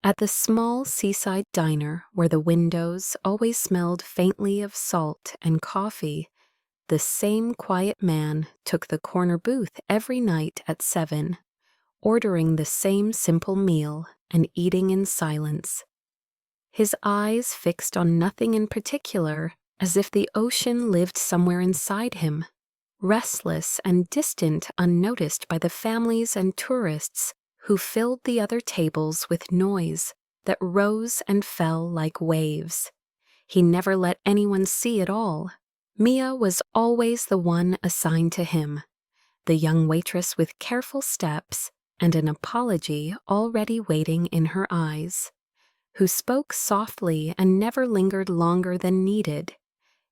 At the small seaside diner where the windows always smelled faintly of salt and coffee, the same quiet man took the corner booth every night at 7, ordering the same simple meal and eating in silence. His eyes fixed on nothing in particular, as if the ocean lived somewhere inside him, restless and distant, unnoticed by the families and tourists who filled the other tables with noise that rose and fell like waves. He never let anyone see it all. Mia was always the one assigned to him, the young waitress with careful steps and an apology already waiting in her eyes, who spoke softly and never lingered longer than needed,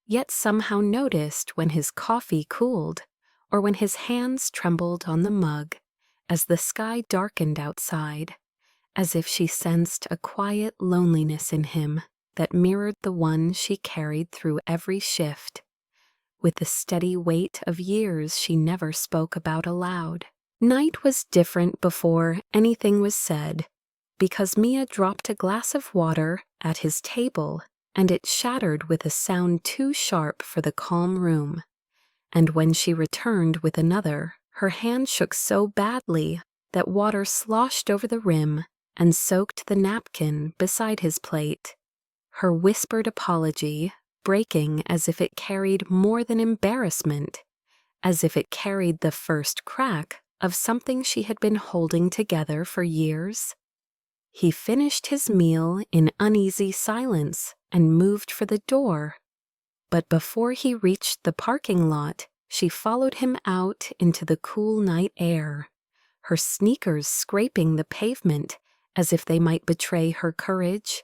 yet somehow noticed when his coffee cooled or when his hands trembled on the mug as the sky darkened outside, as if she sensed a quiet loneliness in him that mirrored the one she carried through every shift, with the steady weight of years she never spoke about aloud. Night was different before anything was said, because Mia dropped a glass of water at his table and it shattered with a sound too sharp for the calm room. And when she returned with another, her hand shook so badly that water sloshed over the rim and soaked the napkin beside his plate. Her whispered apology breaking as if it carried more than embarrassment, as if it carried the first crack of something she had been holding together for years. He finished his meal in uneasy silence and moved for the door. But before he reached the parking lot, she followed him out into the cool night air, her sneakers scraping the pavement as if they might betray her courage.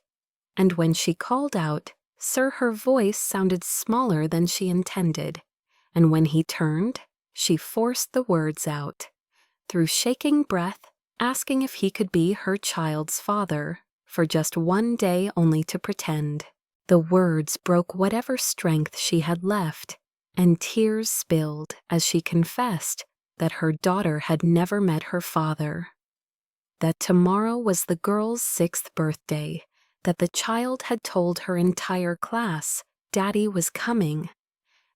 And when she called out, "Sir," her voice sounded smaller than she intended, and when he turned, she forced the words out, through shaking breath, asking if he could be her child's father, for just one day only to pretend. The words broke whatever strength she had left, and tears spilled as she confessed that her daughter had never met her father, that tomorrow was the girl's 6th birthday, that the child had told her entire class Daddy was coming,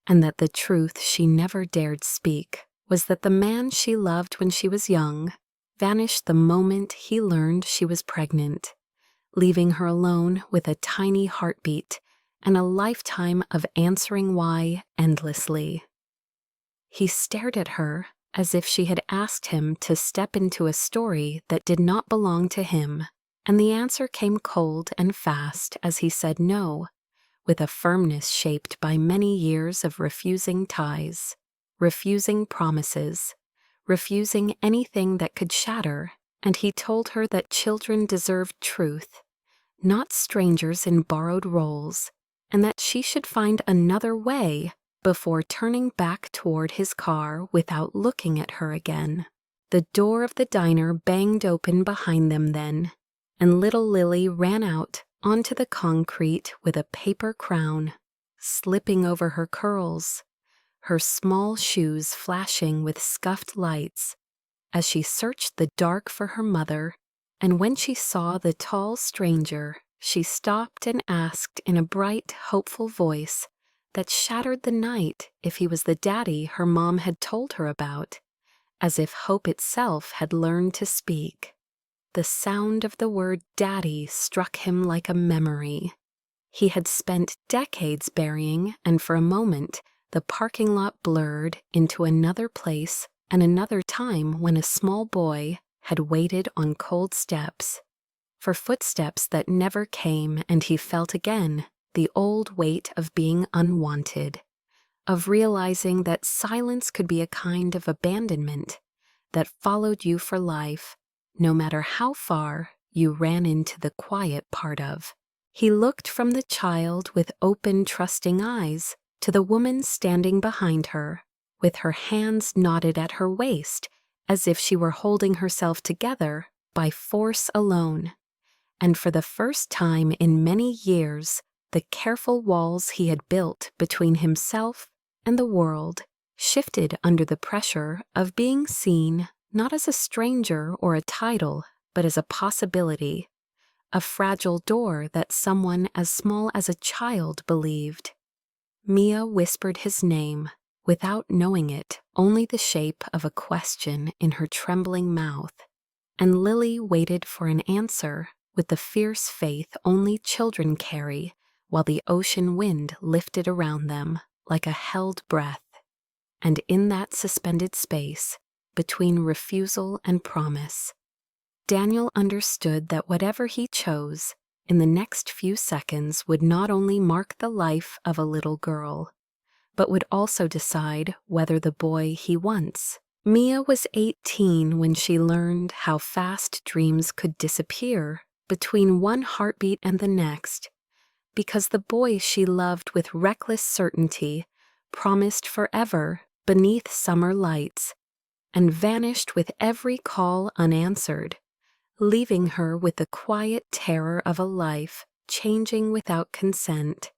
and that the truth she never dared speak was that the man she loved when she was young vanished the moment he learned she was pregnant, leaving her alone with a tiny heartbeat and a lifetime of answering why endlessly. He stared at her as if she had asked him to step into a story that did not belong to him, and the answer came cold and fast as he said no, with a firmness shaped by many years of refusing ties, refusing promises, refusing anything that could shatter, and he told her that children deserved truth, not strangers in borrowed roles, and that she should find another way before turning back toward his car without looking at her again. The door of the diner banged open behind them then, and little Lily ran out onto the concrete with a paper crown slipping over her curls, her small shoes flashing with scuffed lights as she searched the dark for her mother, and when she saw the tall stranger, she stopped and asked in a bright, hopeful voice that shattered the night if he was the daddy her mom had told her about, as if hope itself had learned to speak. The sound of the word daddy struck him like a memory. He had spent decades burying, and for a moment, the parking lot blurred into another place and another time when a small boy had waited on cold steps, for footsteps that never came, and he felt again the old weight of being unwanted, of realizing that silence could be a kind of abandonment that followed you for life, no matter how far you ran into the quiet part of. He looked from the child with open, trusting eyes to the woman standing behind her, with her hands knotted at her waist, as if she were holding herself together by force alone. And for the first time in many years, the careful walls he had built between himself and the world shifted under the pressure of being seen not as a stranger or a title, but as a possibility, a fragile door that someone as small as a child believed. Mia whispered his name, without knowing it, only the shape of a question in her trembling mouth, and Lily waited for an answer with the fierce faith only children carry while the ocean wind lifted around them like a held breath. And in that suspended space, between refusal and promise, Daniel understood that whatever he chose in the next few seconds would not only mark the life of a little girl, but would also decide whether the boy he wants. Mia was 18 when she learned how fast dreams could disappear between one heartbeat and the next, because the boy she loved with reckless certainty promised forever beneath summer lights and vanished with every call unanswered, leaving her with the quiet terror of a life changing without consent.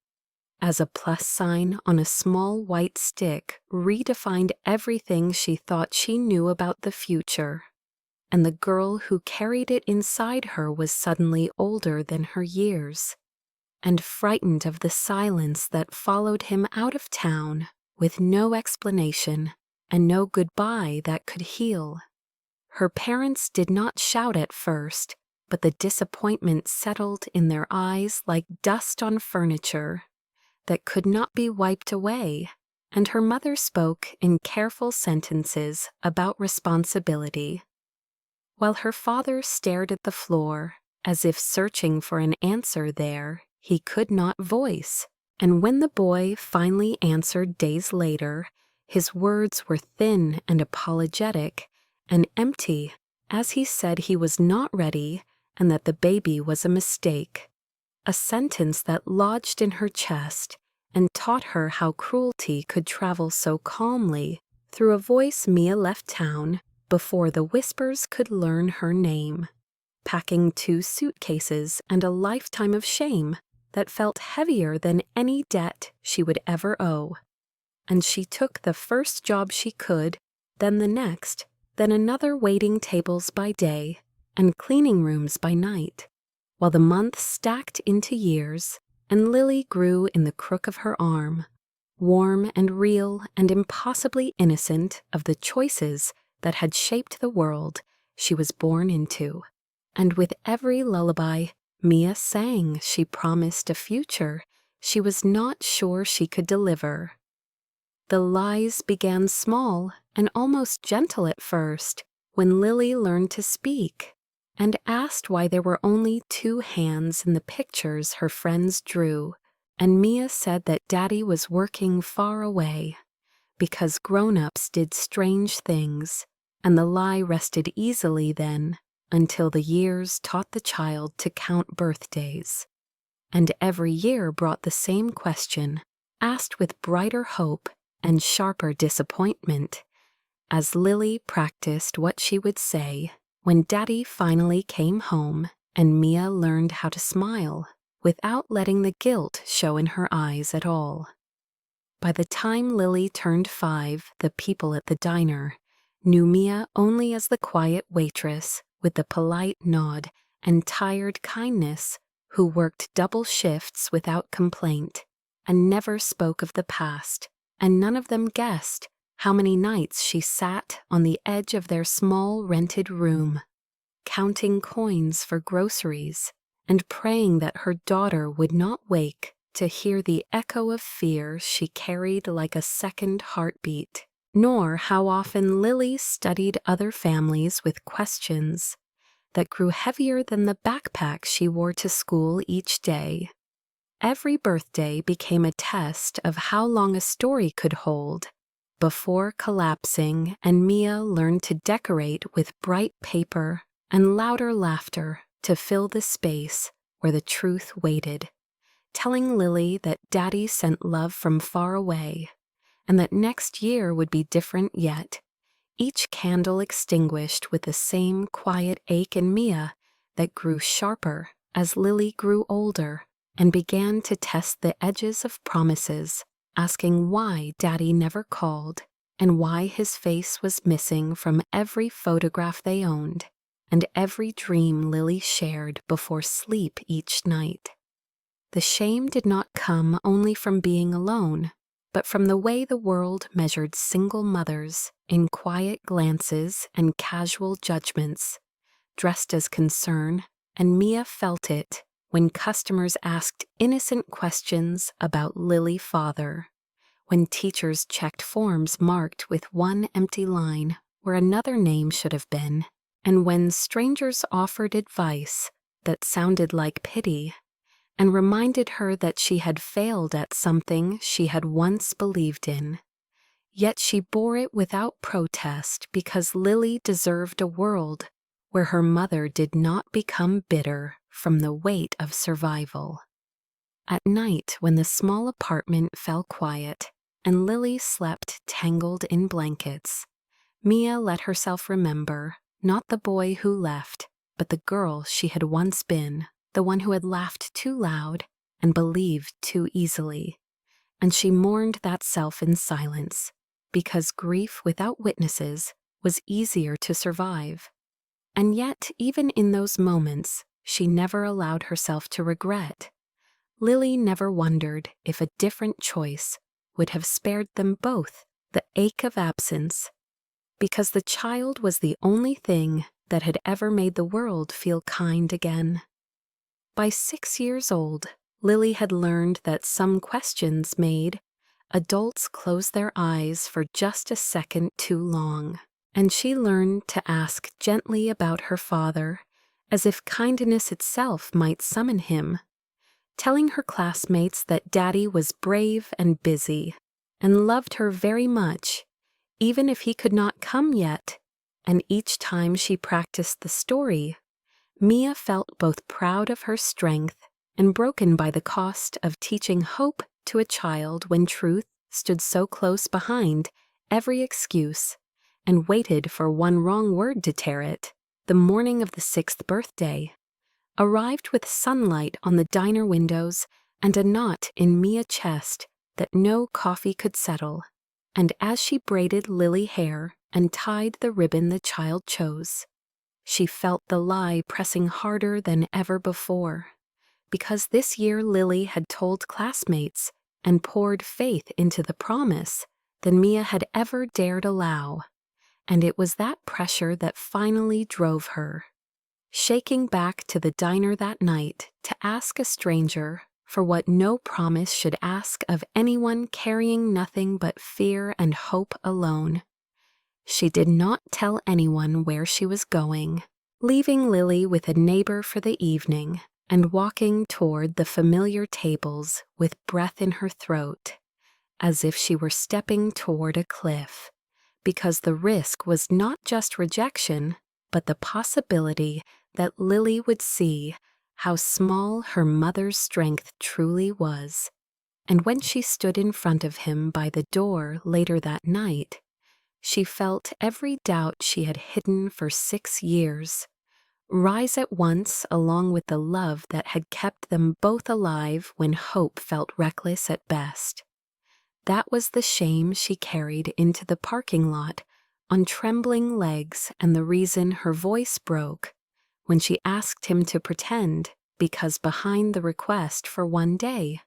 As a plus sign on a small white stick redefined everything she thought she knew about the future, and the girl who carried it inside her was suddenly older than her years, and frightened of the silence that followed him out of town with no explanation and no goodbye that could heal. Her parents did not shout at first, but the disappointment settled in their eyes like dust on furniture that could not be wiped away, and her mother spoke in careful sentences about responsibility, while her father stared at the floor as if searching for an answer there he could not voice. And when the boy finally answered days later, his words were thin and apologetic and empty, as he said he was not ready and that the baby was a mistake, a sentence that lodged in her chest and taught her how cruelty could travel so calmly through a voice. Mia left town before the whispers could learn her name, packing 2 suitcases and a lifetime of shame that felt heavier than any debt she would ever owe. And she took the first job she could, then the next, then another, waiting tables by day and cleaning rooms by night, while the months stacked into years and Lily grew in the crook of her arm, warm and real and impossibly innocent of the choices that had shaped the world she was born into. And with every lullaby Mia sang, she promised a future she was not sure she could deliver. The lies began small and almost gentle at first when Lily learned to speak and asked why there were only 2 hands in the pictures her friends drew, and Mia said that Daddy was working far away because grown-ups did strange things, and the lie rested easily then until the years taught the child to count birthdays. And every year brought the same question, asked with brighter hope and sharper disappointment, as Lily practiced what she would say when Daddy finally came home and Mia learned how to smile without letting the guilt show in her eyes at all. By the time Lily turned 5, the people at the diner knew Mia only as the quiet waitress with the polite nod and tired kindness who worked double shifts without complaint and never spoke of the past, and none of them guessed how many nights she sat on the edge of their small rented room, counting coins for groceries and praying that her daughter would not wake to hear the echo of fear she carried like a second heartbeat, nor how often Lily studied other families with questions that grew heavier than the backpack she wore to school each day. Every birthday became a test of how long a story could hold before collapsing, and Mia learned to decorate with bright paper and louder laughter to fill the space where the truth waited, telling Lily that Daddy sent love from far away and that next year would be different yet, each candle extinguished with the same quiet ache in Mia that grew sharper as Lily grew older and began to test the edges of promises, asking why Daddy never called and why his face was missing from every photograph they owned, and every dream Lily shared before sleep each night. The shame did not come only from being alone, but from the way the world measured single mothers in quiet glances and casual judgments, dressed as concern, and Mia felt it when customers asked innocent questions about Lily father, when teachers checked forms marked with one empty line where another name should have been, and when strangers offered advice that sounded like pity and reminded her that she had failed at something she had once believed in. Yet she bore it without protest because Lily deserved a world where her mother did not become bitter from the weight of survival. At night, when the small apartment fell quiet and Lily slept tangled in blankets, Mia let herself remember not the boy who left, but the girl she had once been, the one who had laughed too loud and believed too easily. And she mourned that self in silence, because grief without witnesses was easier to survive. And yet, even in those moments, she never allowed herself to regret. Lily never wondered if a different choice would have spared them both the ache of absence, because the child was the only thing that had ever made the world feel kind again. By 6 years old, Lily had learned that some questions made adults close their eyes for just a second too long, and she learned to ask gently about her father, as if kindness itself might summon him, telling her classmates that Daddy was brave and busy, and loved her very much, even if he could not come yet, and each time she practiced the story, Mia felt both proud of her strength and broken by the cost of teaching hope to a child when truth stood so close behind every excuse and waited for one wrong word to tear it. The morning of the 6th birthday arrived with sunlight on the diner windows and a knot in Mia's chest that no coffee could settle, and as she braided Lily hair and tied the ribbon the child chose, she felt the lie pressing harder than ever before, because this year Lily had told classmates and poured faith into the promise than Mia had ever dared allow, and it was that pressure that finally drove her, shaking back to the diner that night to ask a stranger for what no promise should ask of anyone carrying nothing but fear and hope alone. She did not tell anyone where she was going, leaving Lily with a neighbor for the evening and walking toward the familiar tables with breath in her throat, as if she were stepping toward a cliff, because the risk was not just rejection, but the possibility that Lily would see how small her mother's strength truly was. And when she stood in front of him by the door later that night, she felt every doubt she had hidden for 6 years rise at once along with the love that had kept them both alive when hope felt reckless at best. That was the shame she carried into the parking lot on trembling legs, and the reason her voice broke when she asked him to pretend, because behind the request for one day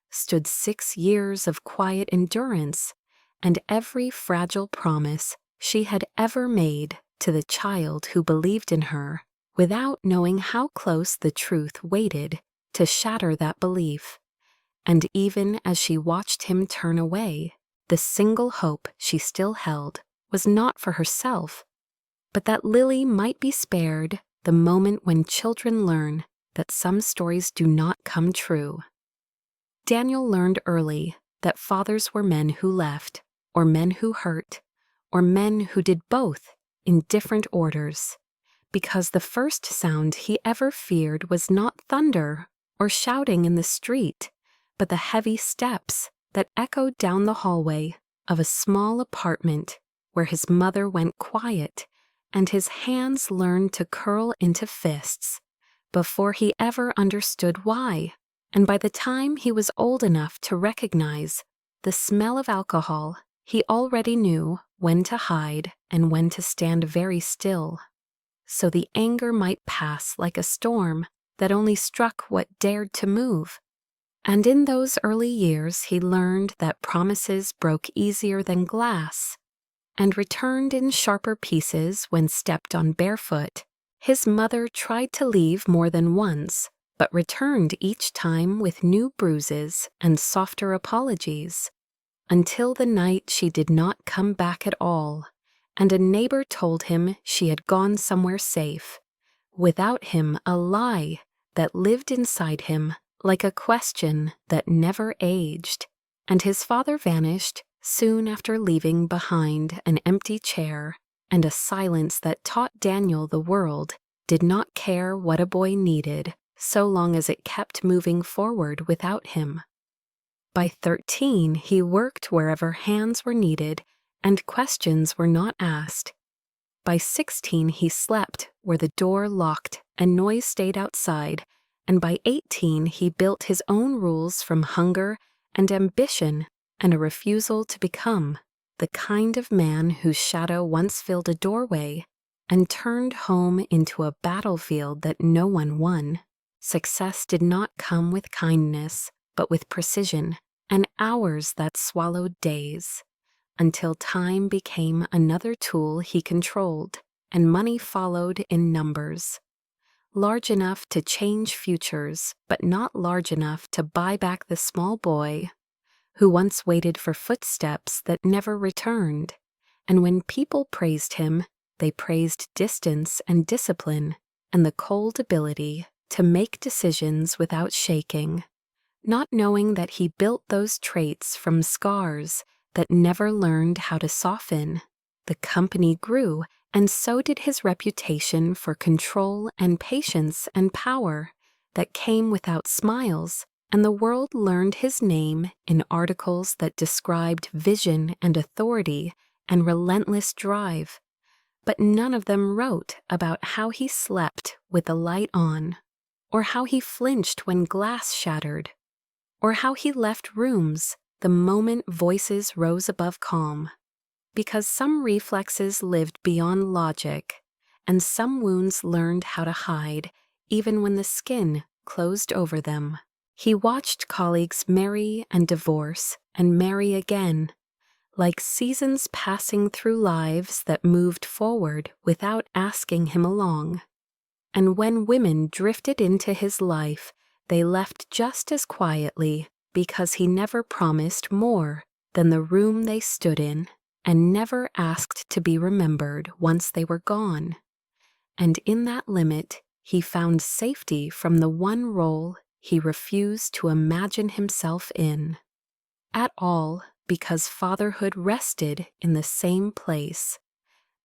stood 6 years of quiet endurance and every fragile promise she had ever made to the child who believed in her, without knowing how close the truth waited to shatter that belief. And even as she watched him turn away, the single hope she still held was not for herself, but that Lily might be spared the moment when children learn that some stories do not come true. Daniel learned early that fathers were men who left, or men who hurt, or men who did both in different orders, because the first sound he ever feared was not thunder or shouting in the street, but the heavy steps that echoed down the hallway of a small apartment where his mother went quiet and his hands learned to curl into fists before he ever understood why. And by the time he was old enough to recognize the smell of alcohol, he already knew when to hide and when to stand very still. so the anger might pass like a storm that only struck what dared to move. And in those early years he learned that promises broke easier than glass and returned in sharper pieces when stepped on barefoot. His mother tried to leave more than once, but returned each time with new bruises and softer apologies, until the night she did not come back at all, and a neighbor told him she had gone somewhere safe, without him, a lie that lived inside him like a question that never aged. And his father vanished soon after, leaving behind an empty chair and a silence that taught Daniel the world did not care what a boy needed so long as it kept moving forward without him. By 13, he worked wherever hands were needed and questions were not asked. By 16, he slept where the door locked and noise stayed outside, and by 18, he built his own rules from hunger and ambition and a refusal to become the kind of man whose shadow once filled a doorway and turned home into a battlefield that no one won. Success did not come with kindness, but with precision, and hours that swallowed days, until time became another tool he controlled, and money followed in numbers, large enough to change futures, but not large enough to buy back the small boy who once waited for footsteps that never returned. And when people praised him, they praised distance and discipline, and the cold ability to make decisions without shaking, not knowing that he built those traits from scars that never learned how to soften. The company grew, and so did his reputation for control and patience and power that came without smiles, and the world learned his name in articles that described vision and authority and relentless drive. But none of them wrote about how he slept with the light on, or how he flinched when glass shattered, or how he left rooms the moment voices rose above calm, because some reflexes lived beyond logic, and some wounds learned how to hide even when the skin closed over them. He watched colleagues marry and divorce and marry again, like seasons passing through lives that moved forward without asking him along. And when women drifted into his life, they left just as quietly, because he never promised more than the room they stood in, and never asked to be remembered once they were gone. And in that limit, he found safety from the one role he refused to imagine himself in at all, because fatherhood rested in the same place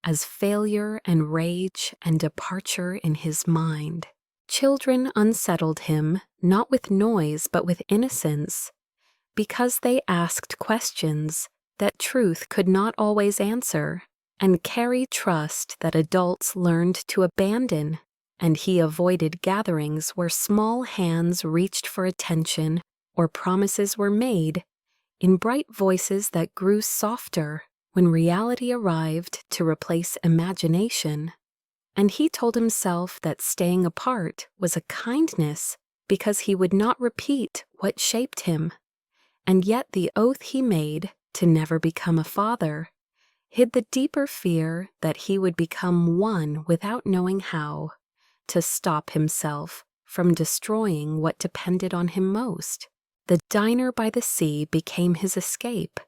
as failure and rage and departure in his mind. Children unsettled him, not with noise but with innocence, because they asked questions that truth could not always answer, and carried trust that adults learned to abandon. And he avoided gatherings where small hands reached for attention or promises were made, in bright voices that grew softer when reality arrived to replace imagination. And he told himself that staying apart was a kindness because he would not repeat what shaped him. And yet the oath he made to never become a father hid the deeper fear that he would become one without knowing how, to stop himself from destroying what depended on him most. The diner by the sea became his escape,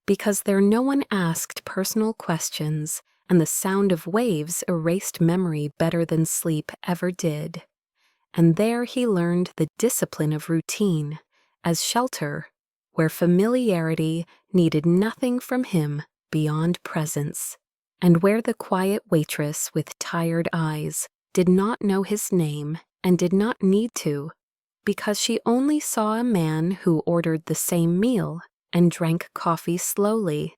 because there no one asked personal questions, and the sound of waves erased memory better than sleep ever did. And there he learned the discipline of routine as shelter, where familiarity needed nothing from him beyond presence, and where the quiet waitress with tired eyes did not know his name and did not need to, because she only saw a man who ordered the same meal and drank coffee slowly,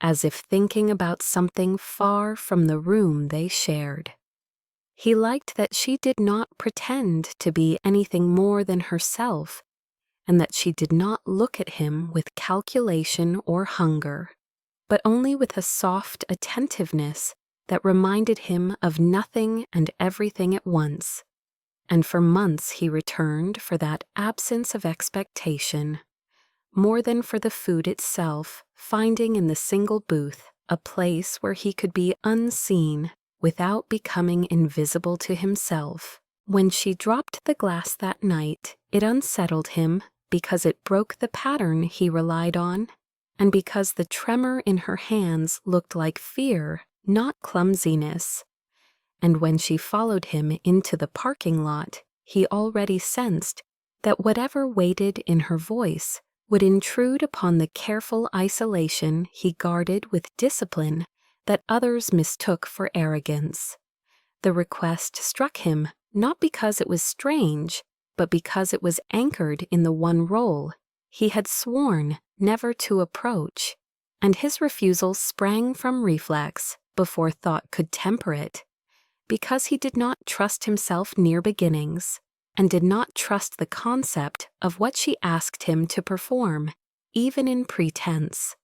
as if thinking about something far from the room they shared. He liked that she did not pretend to be anything more than herself, and that she did not look at him with calculation or hunger, but only with a soft attentiveness that reminded him of nothing and everything at once, and for months he returned for that absence of expectation, more than for the food itself, finding in the single booth a place where he could be unseen without becoming invisible to himself. When she dropped the glass that night, it unsettled him because it broke the pattern he relied on, and because the tremor in her hands looked like fear, not clumsiness. And when she followed him into the parking lot, he already sensed that whatever waited in her voice would intrude upon the careful isolation he guarded with discipline that others mistook for arrogance. The request struck him not because it was strange, but because it was anchored in the one role he had sworn never to approach, and his refusal sprang from reflex before thought could temper it, because he did not trust himself near beginnings, and did not trust the concept of what she asked him to perform, even in pretense.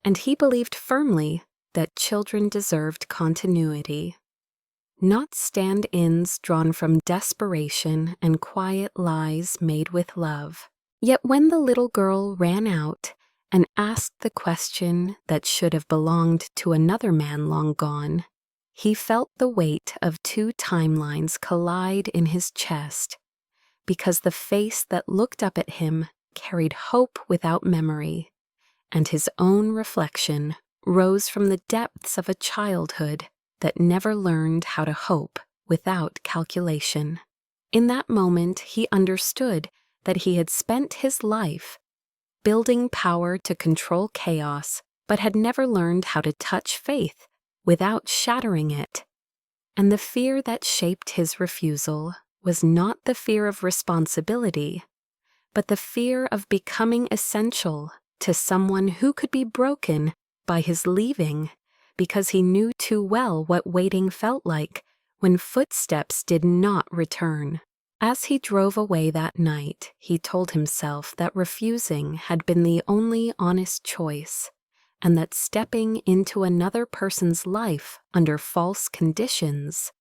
And he believed firmly that children deserved continuity, not stand-ins drawn from desperation and quiet lies made with love. Yet when the little girl ran out and asked the question that should have belonged to another man long gone, he felt the weight of two timelines collide in his chest, because the face that looked up at him carried hope without memory, and his own reflection rose from the depths of a childhood that never learned how to hope without calculation. In that moment, he understood that he had spent his life building power to control chaos, but had never learned how to touch faith without shattering it. And the fear that shaped his refusal was not the fear of responsibility, but the fear of becoming essential to someone who could be broken by his leaving, because he knew too well what waiting felt like when footsteps did not return. As he drove away that night, he told himself that refusing had been the only honest choice, and that stepping into another person's life under false conditions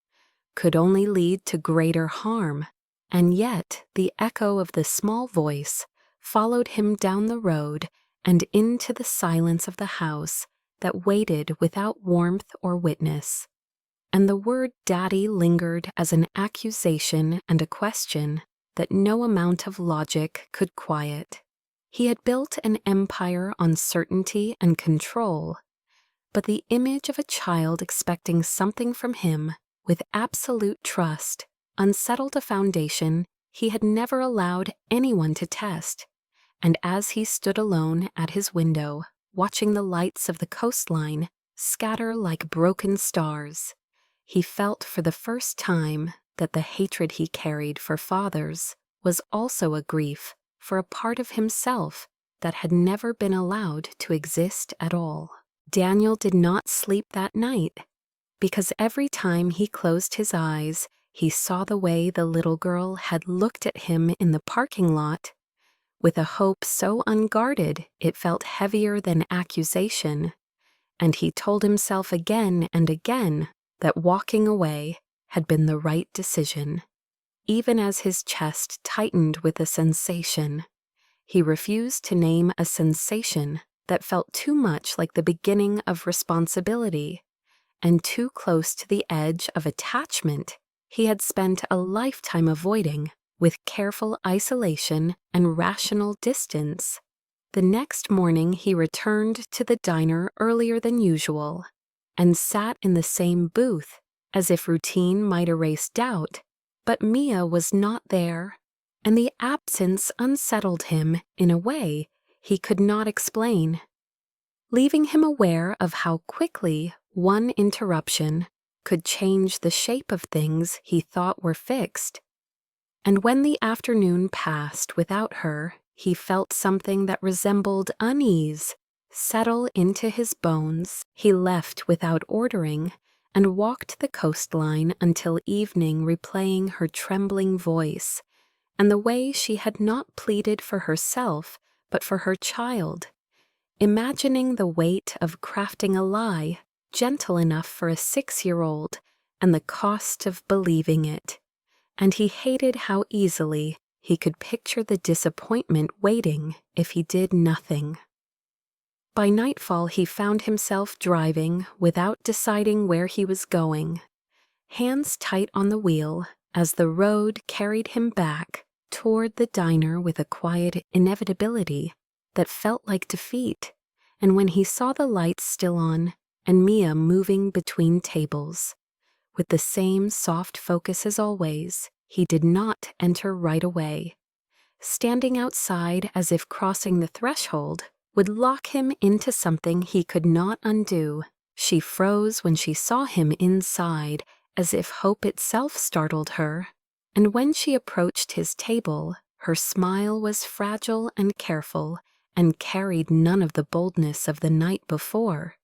could only lead to greater harm. And yet the echo of the small voice followed him down the road and into the silence of the house that waited without warmth or witness. And the word daddy lingered as an accusation and a question that no amount of logic could quiet. He had built an empire on certainty and control, but the image of a child expecting something from him with absolute trust unsettled a foundation he had never allowed anyone to test. And as he stood alone at his window, watching the lights of the coastline scatter like broken stars, he felt for the first time that the hatred he carried for fathers was also a grief for a part of himself that had never been allowed to exist at all. Daniel did not sleep that night, because every time he closed his eyes, he saw the way the little girl had looked at him in the parking lot, with a hope so unguarded it felt heavier than accusation, and he told himself again and again that walking away had been the right decision. Even as his chest tightened with a sensation, he refused to name a sensation that felt too much like the beginning of responsibility and too close to the edge of attachment he had spent a lifetime avoiding with careful isolation and rational distance. The next morning he returned to the diner earlier than usual and sat in the same booth as if routine might erase doubt, but Mia was not there, and the absence unsettled him in a way he could not explain, leaving him aware of how quickly one interruption could change the shape of things he thought were fixed. And when the afternoon passed without her, he felt something that resembled unease settle into his bones. He left without ordering and walked the coastline until evening, replaying her trembling voice and the way she had not pleaded for herself but for her child, imagining the weight of crafting a lie gentle enough for a 6-year-old, and the cost of believing it. And he hated how easily he could picture the disappointment waiting if he did nothing. By nightfall, he found himself driving without deciding where he was going, hands tight on the wheel as the road carried him back toward the diner with a quiet inevitability that felt like defeat. And when he saw the lights still on and Mia moving between tables, with the same soft focus as always, he did not enter right away. Standing outside as if crossing the threshold would lock him into something he could not undo, she froze when she saw him inside, as if hope itself startled her. And when she approached his table, her smile was fragile and careful, and carried none of the boldness of the night before.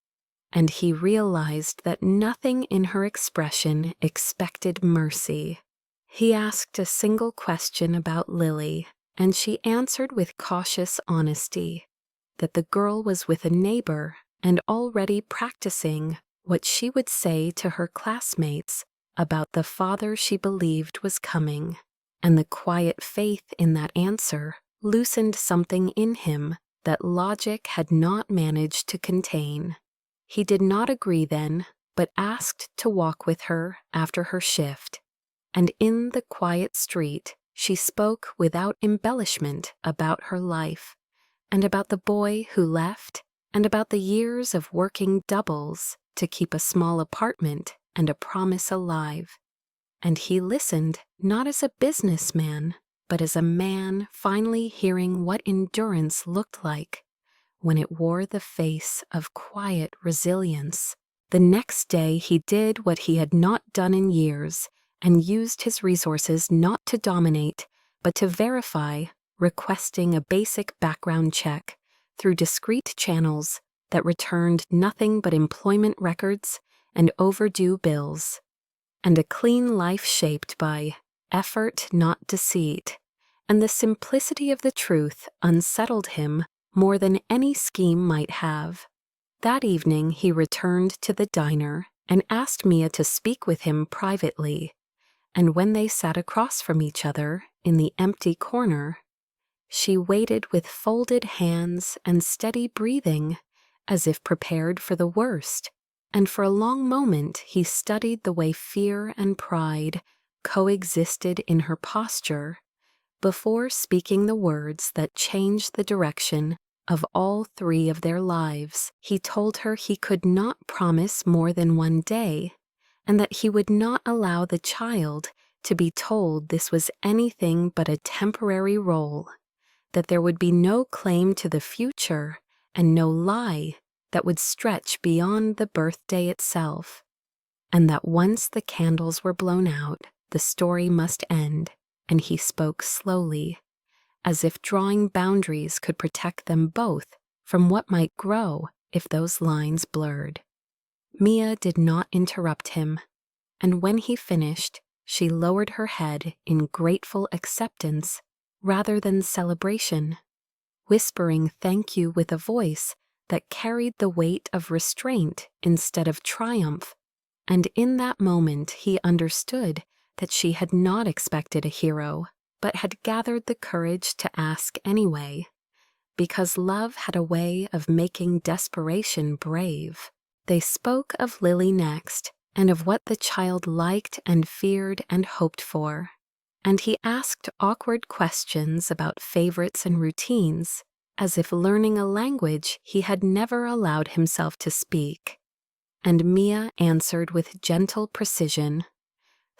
And he realized that nothing in her expression expected mercy. He asked a single question about Lily, and she answered with cautious honesty that the girl was with a neighbor and already practicing what she would say to her classmates about the father she believed was coming. And the quiet faith in that answer loosened something in him that logic had not managed to contain. He did not agree then, but asked to walk with her after her shift. And in the quiet street, she spoke without embellishment about her life, and about the boy who left, and about the years of working doubles to keep a small apartment and a promise alive. And he listened not as a businessman, but as a man finally hearing what endurance looked like when it wore the face of quiet resilience. The next day he did what he had not done in years, and used his resources not to dominate, but to verify, requesting a basic background check through discreet channels that returned nothing but employment records and overdue bills. And a clean life shaped by effort, not deceit, and the simplicity of the truth unsettled him more than any scheme might have. That evening he returned to the diner and asked Mia to speak with him privately, and when they sat across from each other in the empty corner, she waited with folded hands and steady breathing, as if prepared for the worst. And for a long moment he studied the way fear and pride coexisted in her posture, before speaking the words that changed the direction of all three of their lives. He told her he could not promise more than one day, and that he would not allow the child to be told this was anything but a temporary role, that there would be no claim to the future and no lie that would stretch beyond the birthday itself, and that once the candles were blown out, the story must end. And he spoke slowly, as if drawing boundaries could protect them both from what might grow if those lines blurred. Mia did not interrupt him, and when he finished, she lowered her head in grateful acceptance rather than celebration, whispering thank you with a voice that carried the weight of restraint instead of triumph. And in that moment he understood that she had not expected a hero, but had gathered the courage to ask anyway, because love had a way of making desperation brave. They spoke of Lily next, and of what the child liked and feared and hoped for. And he asked awkward questions about favorites and routines, as if learning a language he had never allowed himself to speak. And Mia answered with gentle precision,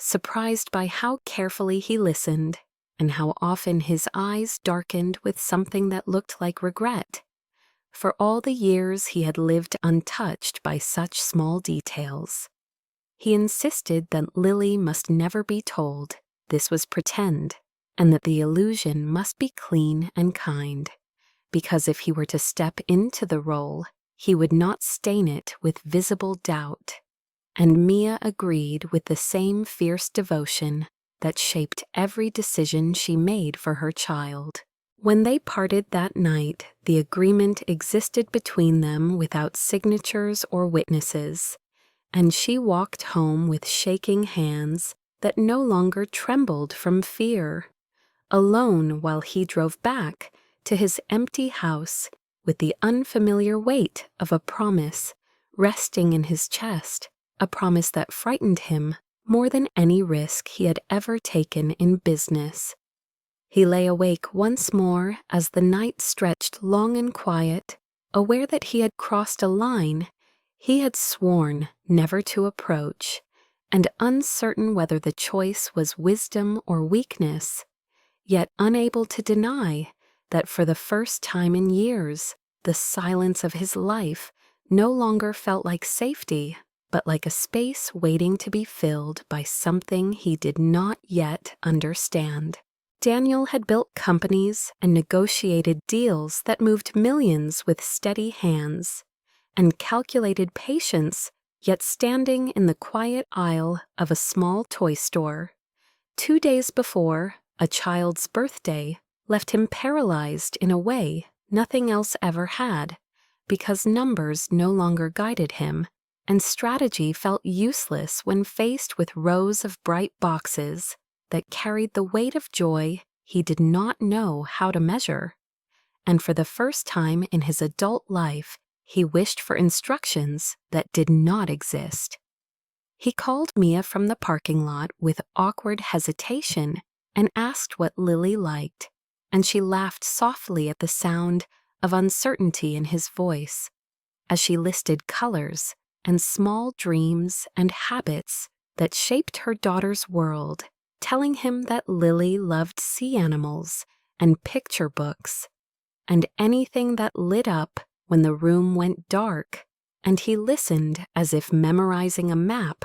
surprised by how carefully he listened, and how often his eyes darkened with something that looked like regret, for all the years he had lived untouched by such small details. He insisted that Lily must never be told this was pretend, and that the illusion must be clean and kind, because if he were to step into the role, he would not stain it with visible doubt. And Mia agreed with the same fierce devotion that shaped every decision she made for her child. When they parted that night, the agreement existed between them without signatures or witnesses, and she walked home with shaking hands that no longer trembled from fear, alone while he drove back to his empty house with the unfamiliar weight of a promise resting in his chest, a promise that frightened him more than any risk he had ever taken in business. He lay awake once more as the night stretched long and quiet, aware that he had crossed a line he had sworn never to approach, and uncertain whether the choice was wisdom or weakness, yet unable to deny that for the first time in years, the silence of his life no longer felt like safety, but like a space waiting to be filled by something he did not yet understand. Daniel had built companies and negotiated deals that moved millions with steady hands, and calculated patience, yet standing in the quiet aisle of a small toy store. 2 days before, a child's birthday left him paralyzed in a way nothing else ever had, because numbers no longer guided him, and strategy felt useless when faced with rows of bright boxes that carried the weight of joy he did not know how to measure. And for the first time in his adult life, he wished for instructions that did not exist. He called Mia from the parking lot with awkward hesitation and asked what Lily liked, and she laughed softly at the sound of uncertainty in his voice as she listed colors and small dreams and habits that shaped her daughter's world, telling him that Lily loved sea animals and picture books and anything that lit up when the room went dark, and he listened as if memorizing a map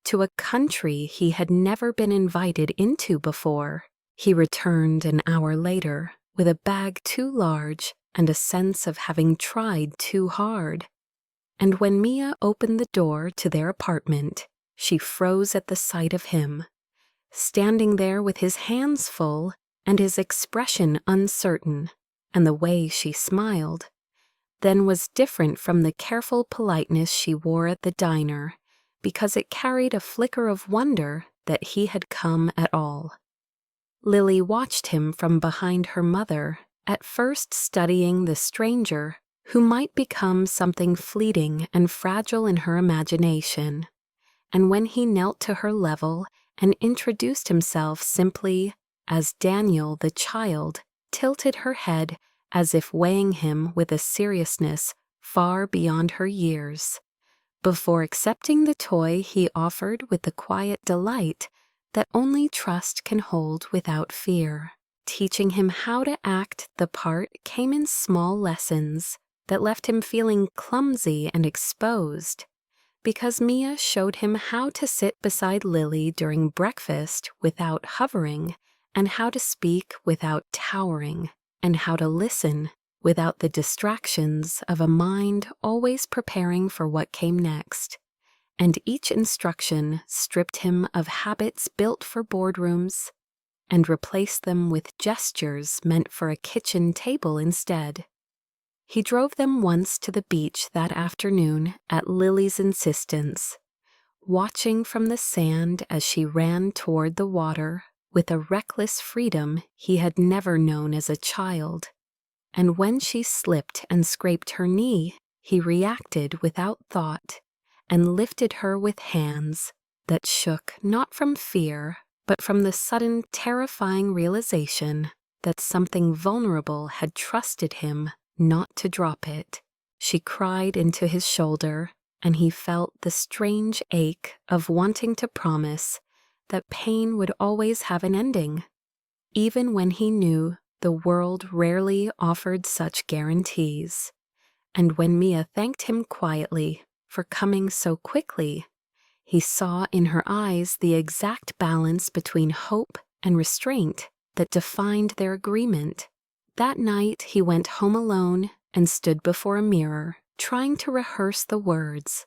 to a country he had never been invited into before. He returned an hour later with a bag too large and a sense of having tried too hard. And when Mia opened the door to their apartment, she froze at the sight of him, standing there with his hands full and his expression uncertain, and the way she smiled then was different from the careful politeness she wore at the diner, because it carried a flicker of wonder that he had come at all. Lily watched him from behind her mother, at first studying the stranger who might become something fleeting and fragile in her imagination, and when he knelt to her level and introduced himself simply as Daniel the child, tilted her head as if weighing him with a seriousness far beyond her years, before accepting the toy he offered with the quiet delight that only trust can hold without fear. Teaching him how to act the part came in small lessons that left him feeling clumsy and exposed, because Mia showed him how to sit beside Lily during breakfast without hovering, and how to speak without towering, and how to listen without the distractions of a mind always preparing for what came next. And each instruction stripped him of habits built for boardrooms and replaced them with gestures meant for a kitchen table instead. He drove them once to the beach that afternoon at Lily's insistence, watching from the sand as she ran toward the water with a reckless freedom he had never known as a child. And when she slipped and scraped her knee, he reacted without thought and lifted her with hands that shook not from fear, but from the sudden terrifying realization that something vulnerable had trusted him not to drop it. She cried into his shoulder, and he felt the strange ache of wanting to promise that pain would always have an ending, even when he knew the world rarely offered such guarantees. And when Mia thanked him quietly for coming so quickly, he saw in her eyes the exact balance between hope and restraint that defined their agreement. That night he went home alone and stood before a mirror, trying to rehearse the words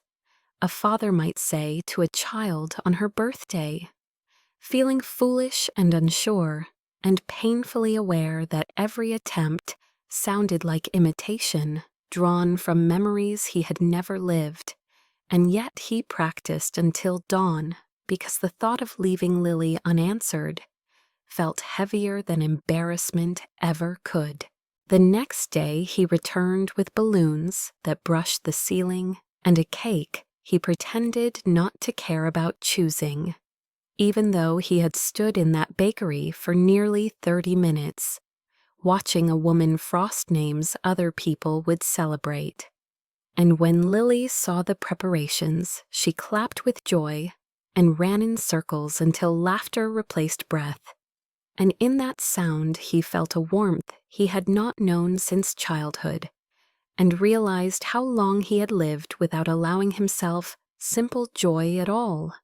a father might say to a child on her birthday. Feeling foolish and unsure, and painfully aware that every attempt sounded like imitation, drawn from memories he had never lived. And yet he practiced until dawn because the thought of leaving Lily unanswered felt heavier than embarrassment ever could. The next day he returned with balloons that brushed the ceiling and a cake he pretended not to care about choosing, even though he had stood in that bakery for nearly 30 minutes, watching a woman frost names other people would celebrate. And when Lily saw the preparations, she clapped with joy and ran in circles until laughter replaced breath. And in that sound he felt a warmth he had not known since childhood, and realized how long he had lived without allowing himself simple joy at all.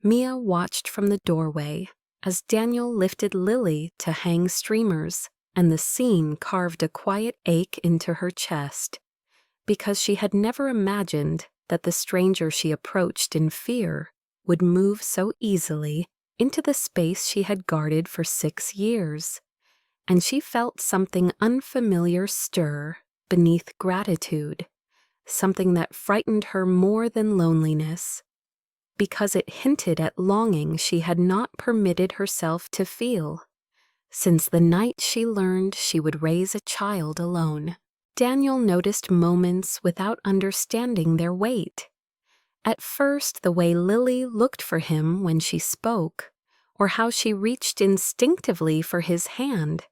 Mia watched from the doorway as Daniel lifted Lily to hang streamers, and the scene carved a quiet ache into her chest, because she had never imagined that the stranger she approached in fear would move so easily into the space she had guarded for 6 years, and she felt something unfamiliar stir beneath gratitude, something that frightened her more than loneliness, because it hinted at longing she had not permitted herself to feel since the night she learned she would raise a child alone. Daniel noticed moments without understanding their weight. At first, the way Lily looked for him when she spoke, or how she reached instinctively for his hand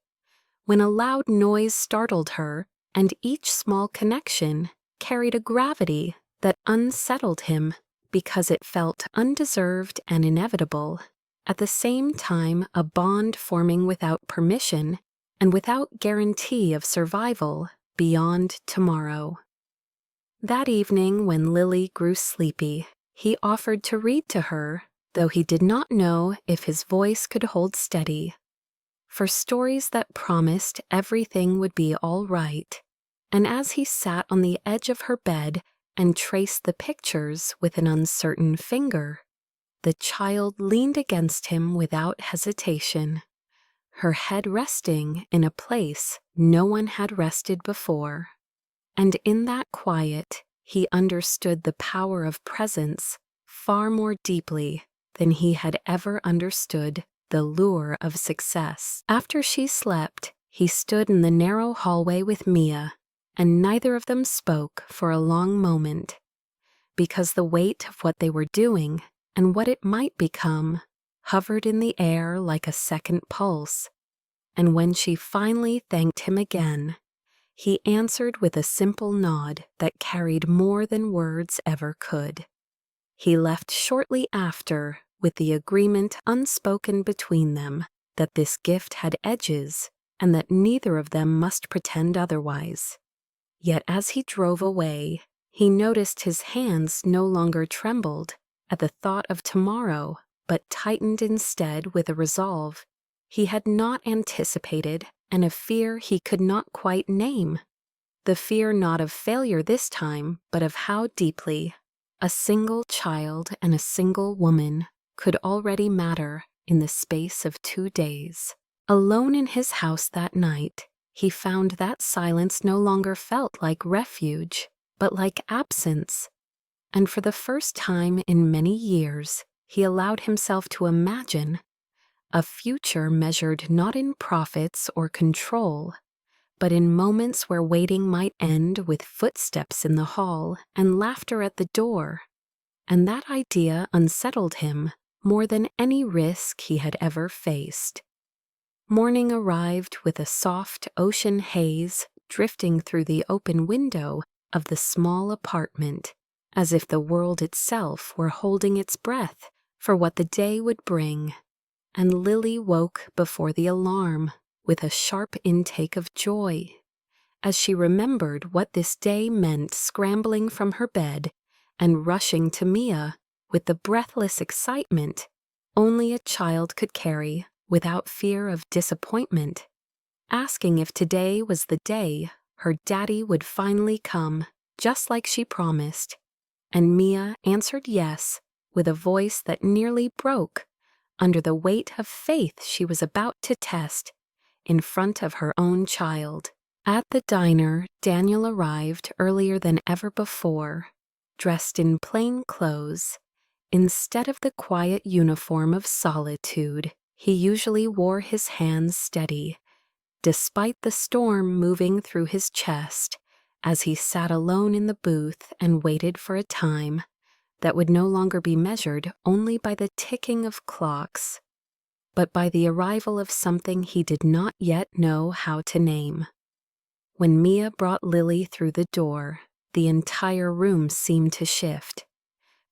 when a loud noise startled her, and each small connection carried a gravity that unsettled him because it felt undeserved and inevitable, at the same time a bond forming without permission and without guarantee of survival beyond tomorrow. That evening, when Lily grew sleepy, he offered to read to her, though he did not know if his voice could hold steady. For stories that promised everything would be all right, and as he sat on the edge of her bed and traced the pictures with an uncertain finger, the child leaned against him without hesitation, her head resting in a place no one had rested before. And in that quiet, he understood the power of presence far more deeply than he had ever understood the lure of success. After she slept, he stood in the narrow hallway with Mia, and neither of them spoke for a long moment, because the weight of what they were doing and what it might become hovered in the air like a second pulse. And when she finally thanked him again, he answered with a simple nod that carried more than words ever could. He left shortly after with the agreement unspoken between them that this gift had edges and that neither of them must pretend otherwise. Yet as he drove away, he noticed his hands no longer trembled at the thought of tomorrow, but tightened instead with a resolve he had not anticipated and a fear he could not quite name. The fear not of failure this time, but of how deeply a single child and a single woman could already matter in the space of 2 days. Alone in his house that night, he found that silence no longer felt like refuge, but like absence. And for the first time in many years, he allowed himself to imagine a future measured not in profits or control, but in moments where waiting might end with footsteps in the hall and laughter at the door. And that idea unsettled him more than any risk he had ever faced. Morning arrived with a soft ocean haze drifting through the open window of the small apartment, as if the world itself were holding its breath for what the day would bring. And Lily woke before the alarm with a sharp intake of joy, as she remembered what this day meant, scrambling from her bed and rushing to Mia with the breathless excitement only a child could carry without fear of disappointment, asking if today was the day her daddy would finally come, just like she promised. And Mia answered yes with a voice that nearly broke, under the weight of faith she was about to test in front of her own child. At the diner, Daniel arrived earlier than ever before, dressed in plain clothes. Instead of the quiet uniform of solitude, he usually wore his hands steady, despite the storm moving through his chest, as he sat alone in the booth and waited for a time that would no longer be measured only by the ticking of clocks, but by the arrival of something he did not yet know how to name. When Mia brought Lily through the door, the entire room seemed to shift,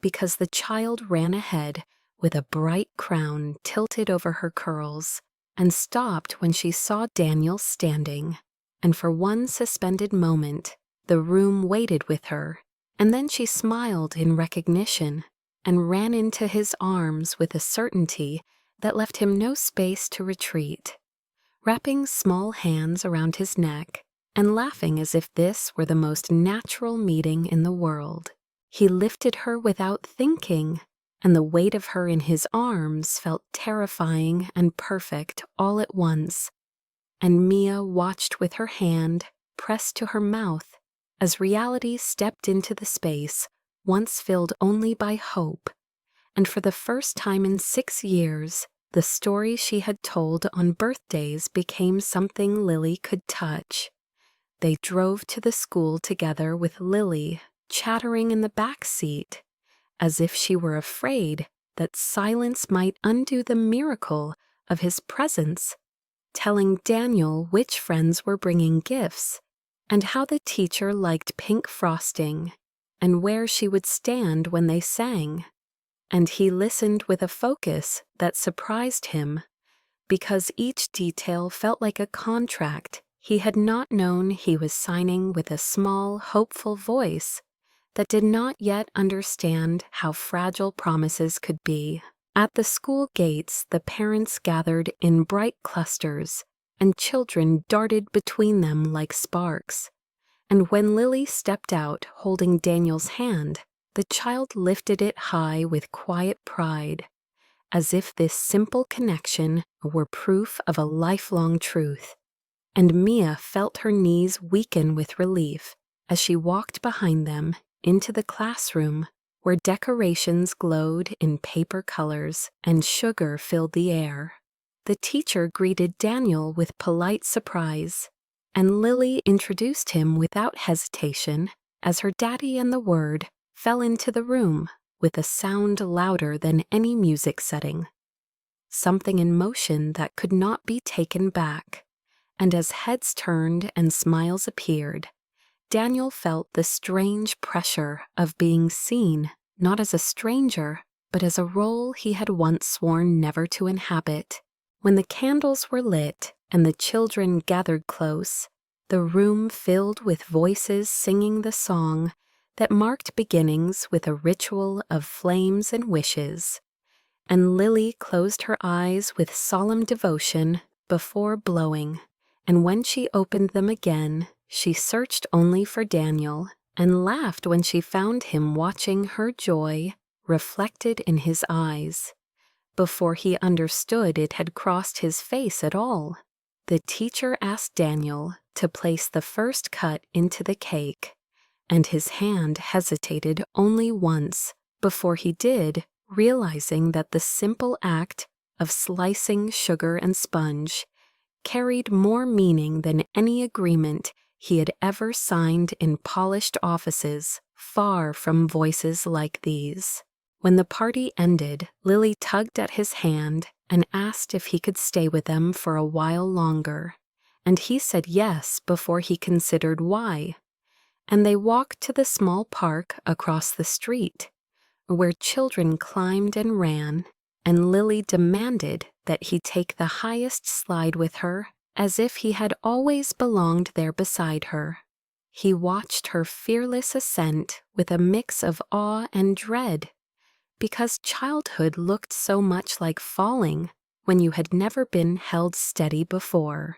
because the child ran ahead with a bright crown tilted over her curls and stopped when she saw Daniel standing, and for one suspended moment, the room waited with her, and then she smiled in recognition and ran into his arms with a certainty that left him no space to retreat, wrapping small hands around his neck and laughing as if this were the most natural meeting in the world. He lifted her without thinking, and the weight of her in his arms felt terrifying and perfect all at once, and Mia watched with her hand pressed to her mouth as reality stepped into the space once filled only by hope, and for the first time in 6 years, the story she had told on birthdays became something Lily could touch. They drove to the school together with Lily chattering in the back seat, as if she were afraid that silence might undo the miracle of his presence, telling Daniel which friends were bringing gifts, and how the teacher liked pink frosting, and where she would stand when they sang. And he listened with a focus that surprised him, because each detail felt like a contract he had not known he was signing with a small, hopeful voice that did not yet understand how fragile promises could be. At the school gates, the parents gathered in bright clusters, and children darted between them like sparks. And when Lily stepped out holding Daniel's hand, the child lifted it high with quiet pride, as if this simple connection were proof of a lifelong truth. And Mia felt her knees weaken with relief as she walked behind them into the classroom where decorations glowed in paper colors and sugar filled the air. The teacher greeted Daniel with polite surprise, and Lily introduced him without hesitation as her daddy and the word fell into the room with a sound louder than any music setting. Something in motion that could not be taken back. And as heads turned and smiles appeared, Daniel felt the strange pressure of being seen not as a stranger, but as a role he had once sworn never to inhabit. When the candles were lit and the children gathered close, the room filled with voices singing the song that marked beginnings with a ritual of flames and wishes. And Lily closed her eyes with solemn devotion before blowing. And when she opened them again, she searched only for Daniel and laughed when she found him watching her joy reflected in his eyes. Before he understood it had crossed his face at all, the teacher asked Daniel to place the first cut into the cake, and his hand hesitated only once before he did, realizing that the simple act of slicing sugar and sponge carried more meaning than any agreement he had ever signed in polished offices far from voices like these. When the party ended, Lily tugged at his hand and asked if he could stay with them for a while longer, and he said yes before he considered why. And they walked to the small park across the street, where children climbed and ran, and Lily demanded that he take the highest slide with her, as if he had always belonged there beside her. He watched her fearless ascent with a mix of awe and dread, because childhood looked so much like falling when you had never been held steady before.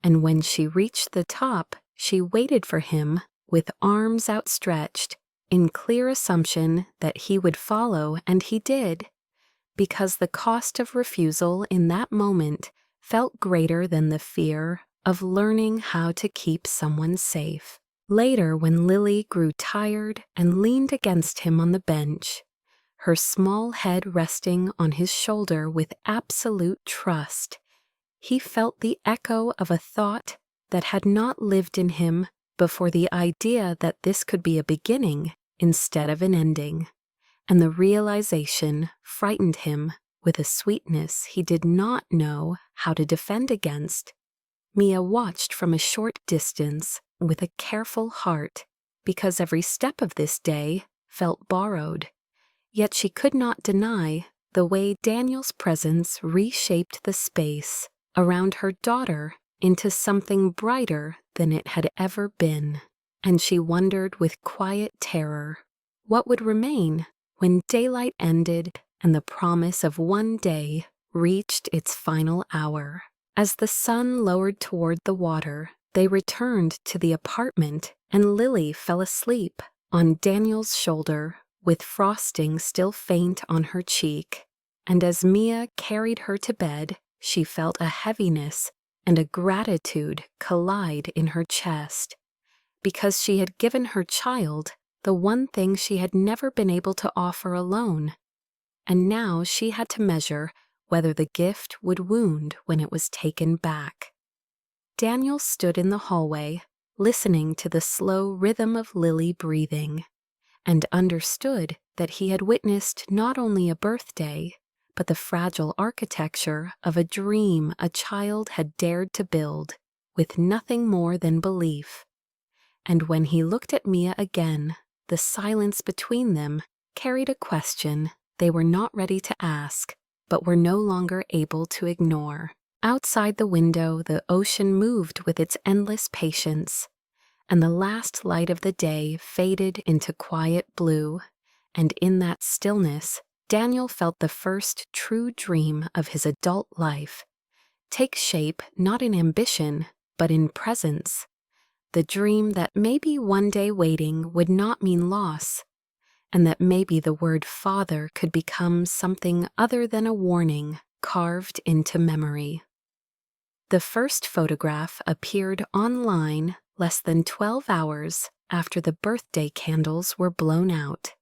And when she reached the top, she waited for him with arms outstretched, in clear assumption that he would follow, and he did. because the cost of refusal in that moment felt greater than the fear of learning how to keep someone safe. Later, when Lily grew tired and leaned against him on the bench, her small head resting on his shoulder with absolute trust, he felt the echo of a thought that had not lived in him before the idea that this could be a beginning instead of an ending, and the realization frightened him with a sweetness he did not know how to defend against. Mia watched from a short distance with a careful heart, because every step of this day felt borrowed. Yet she could not deny the way Daniel's presence reshaped the space around her daughter into something brighter than it had ever been, and she wondered with quiet terror what would remain when daylight ended and the promise of one day reached its final hour. As the sun lowered toward the water, they returned to the apartment, and Lily fell asleep on Daniel's shoulder with frosting still faint on her cheek, and as Mia carried her to bed, she felt a heaviness and a gratitude collide in her chest, because she had given her child the one thing she had never been able to offer alone, and now she had to measure whether the gift would wound when it was taken back. Daniel stood in the hallway, listening to the slow rhythm of Lily breathing, and understood that he had witnessed not only a birthday, but the fragile architecture of a dream a child had dared to build with nothing more than belief. And when he looked at Mia again, the silence between them carried a question they were not ready to ask, but were no longer able to ignore. Outside the window, the ocean moved with its endless patience, and the last light of the day faded into quiet blue, and in that stillness, Daniel felt the first true dream of his adult life take shape not in ambition, but in presence, the dream that maybe one day waiting would not mean loss, and that maybe the word father could become something other than a warning carved into memory. The first photograph appeared online less than 12 hours after the birthday candles were blown out,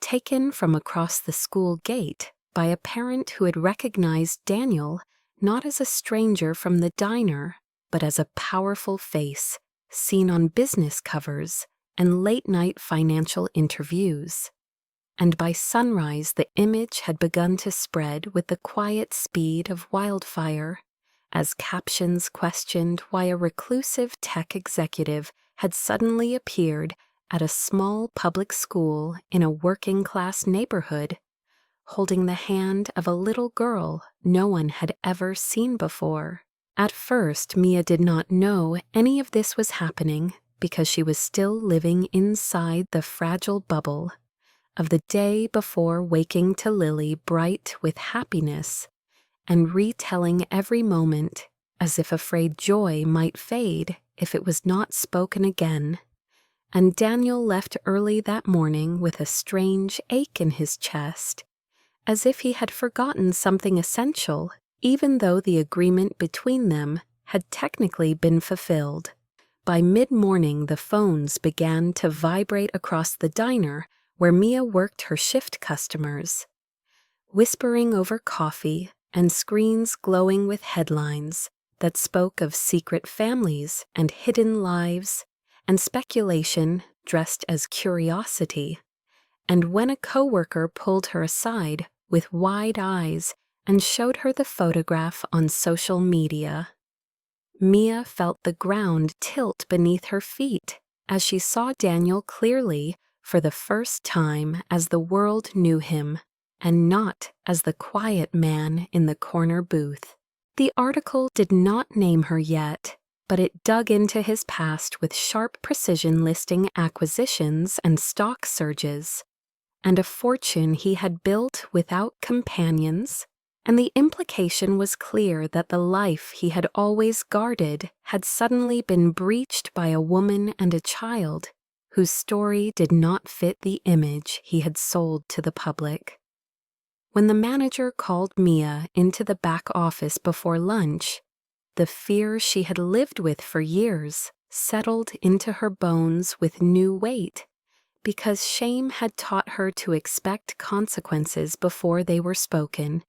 taken from across the school gate by a parent who had recognized Daniel not as a stranger from the diner, but as a powerful face seen on business covers and late-night financial interviews. And by sunrise, the image had begun to spread with the quiet speed of wildfire, as captions questioned why a reclusive tech executive had suddenly appeared at a small public school in a working-class neighborhood, holding the hand of a little girl no one had ever seen before. At first, Mia did not know any of this was happening because she was still living inside the fragile bubble of the day before waking to Lily bright with happiness and retelling every moment as if afraid joy might fade if it was not spoken again. And Daniel left early that morning with a strange ache in his chest, as if he had forgotten something essential, even though the agreement between them had technically been fulfilled. By mid-morning, the phones began to vibrate across the diner where Mia worked her shift customers, whispering over coffee and screens glowing with headlines that spoke of secret families and hidden lives and speculation dressed as curiosity. And when a coworker pulled her aside with wide eyes and showed her the photograph on social media, Mia felt the ground tilt beneath her feet as she saw Daniel clearly for the first time as the world knew him, and not as the quiet man in the corner booth. The article did not name her yet, but it dug into his past with sharp precision, listing acquisitions and stock surges, and a fortune he had built without companions, and the implication was clear that the life he had always guarded had suddenly been breached by a woman and a child whose story did not fit the image he had sold to the public. When the manager called Mia into the back office before lunch, the fear she had lived with for years settled into her bones with new weight, because shame had taught her to expect consequences before they were spoken,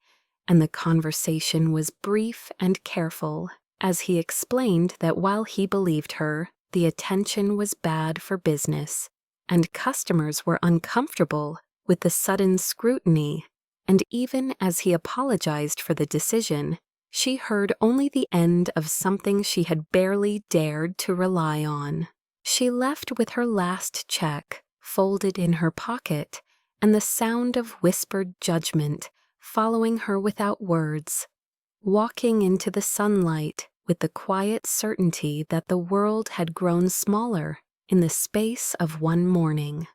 and the conversation was brief and careful, as he explained that while he believed her, the attention was bad for business, and customers were uncomfortable with the sudden scrutiny, and even as he apologized for the decision, she heard only the end of something she had barely dared to rely on. She left with her last check folded in her pocket, and the sound of whispered judgment following her without words, walking into the sunlight with the quiet certainty that the world had grown smaller in the space of one morning.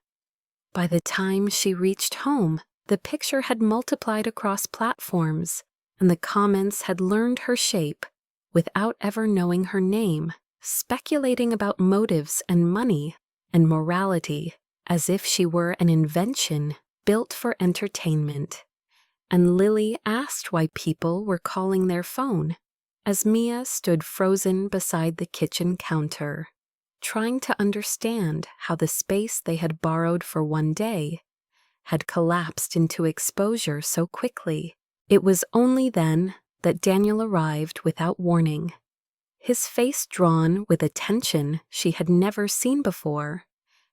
By the time she reached home, the picture had multiplied across platforms, and the comments had learned her shape without ever knowing her name, speculating about motives and money and morality as if she were an invention built for entertainment. And Lily asked why people were calling their phone as Mia stood frozen beside the kitchen counter, trying to understand how the space they had borrowed for one day had collapsed into exposure so quickly. It was only then that Daniel arrived without warning, his face drawn with a tension she had never seen before,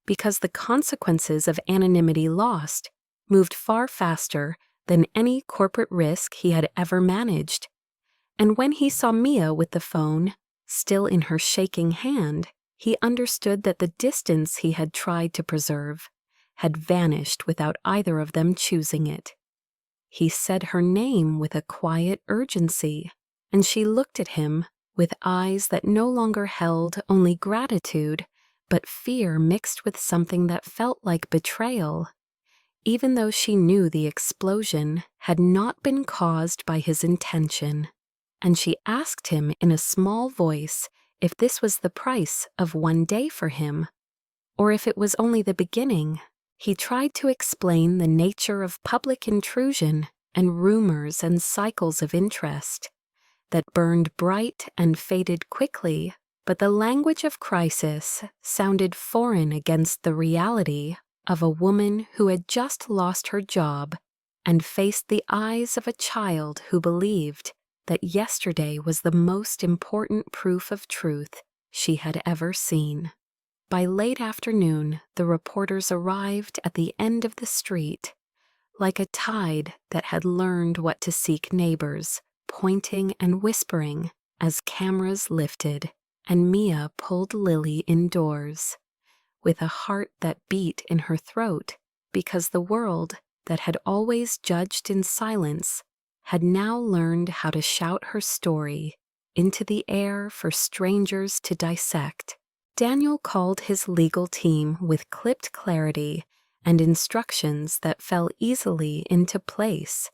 because the consequences of anonymity lost moved far faster than any corporate risk he had ever managed. And when he saw Mia with the phone, still in her shaking hand, he understood that the distance he had tried to preserve had vanished without either of them choosing it. He said her name with a quiet urgency, and she looked at him with eyes that no longer held only gratitude, but fear mixed with something that felt like betrayal, even though she knew the explosion had not been caused by his intention. And she asked him in a small voice if this was the price of one day for him, or if it was only the beginning. He tried to explain the nature of public intrusion and rumors and cycles of interest that burned bright and faded quickly, but the language of crisis sounded foreign against the reality of a woman who had just lost her job and faced the eyes of a child who believed that yesterday was the most important proof of truth she had ever seen. By late afternoon, the reporters arrived at the end of the street, like a tide that had learned what to seek neighbors, pointing and whispering as cameras lifted, and Mia pulled Lily indoors, with a heart that beat in her throat, because the world that had always judged in silence had now learned how to shout her story into the air for strangers to dissect. Daniel called his legal team with clipped clarity and instructions that fell easily into place.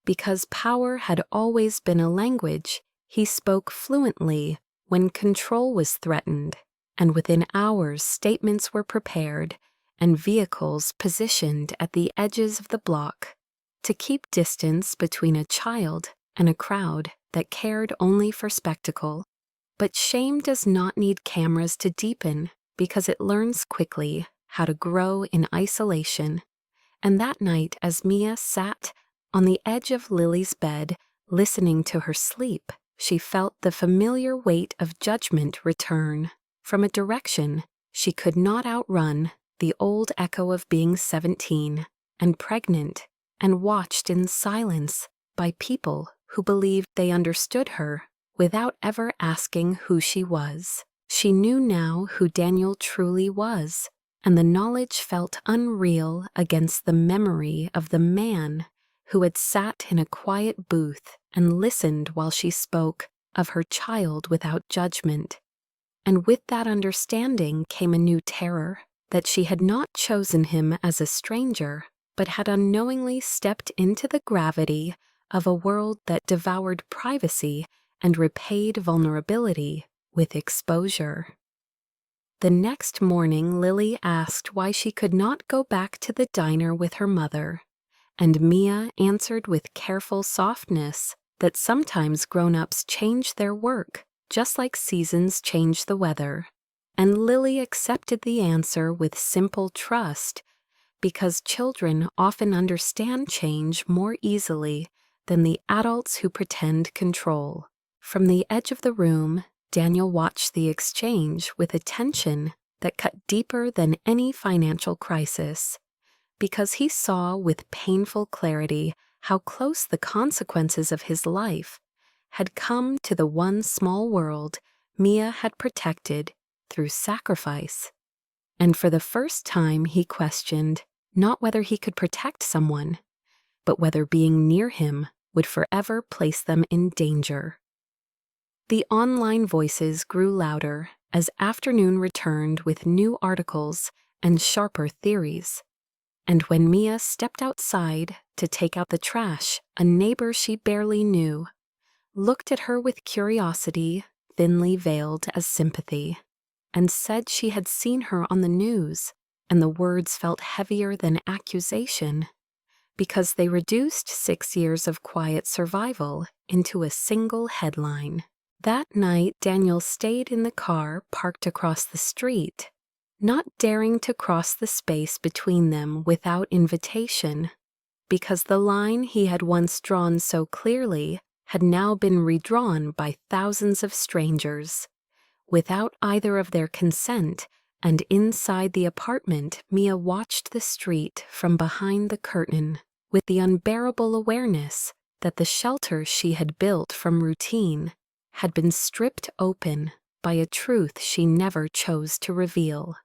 Because power had always been a language, he spoke fluently when control was threatened, and within hours statements were prepared and vehicles positioned at the edges of the block to keep distance between a child and a crowd that cared only for spectacle. But shame does not need cameras to deepen, because it learns quickly how to grow in isolation. And that night, as Mia sat on the edge of Lily's bed, listening to her sleep, she felt the familiar weight of judgment return from a direction she could not outrun, the old echo of being 17 and pregnant and watched in silence by people who believed they understood her without ever asking who she was. She knew now who Daniel truly was, and the knowledge felt unreal against the memory of the man who had sat in a quiet booth and listened while she spoke of her child without judgment. And with that understanding came a new terror, that she had not chosen him as a stranger, but had unknowingly stepped into the gravity of a world that devoured privacy and repaid vulnerability with exposure. The next morning, Lily asked why she could not go back to the diner with her mother, And Mia answered with careful softness that sometimes grown-ups change their work, just like seasons change the weather. And Lily accepted the answer with simple trust, because children often understand change more easily than the adults who pretend control. From the edge of the room, Daniel watched the exchange with attention that cut deeper than any financial crisis, because he saw with painful clarity how close the consequences of his life had come to the one small world Mia had protected through sacrifice. And for the first time he questioned not whether he could protect someone, but whether being near him would forever place them in danger. The online voices grew louder as afternoon returned with new articles and sharper theories. And when Mia stepped outside to take out the trash, a neighbor she barely knew looked at her with curiosity, thinly veiled as sympathy, and said she had seen her on the news, and the words felt heavier than accusation, because they reduced 6 years of quiet survival into a single headline. That night, Daniel stayed in the car parked across the street, not daring to cross the space between them without invitation, because the line he had once drawn so clearly had now been redrawn by thousands of strangers, without either of their consent. And inside the apartment, Mia watched the street from behind the curtain with the unbearable awareness that the shelter she had built from routine had been stripped open by a truth she never chose to reveal.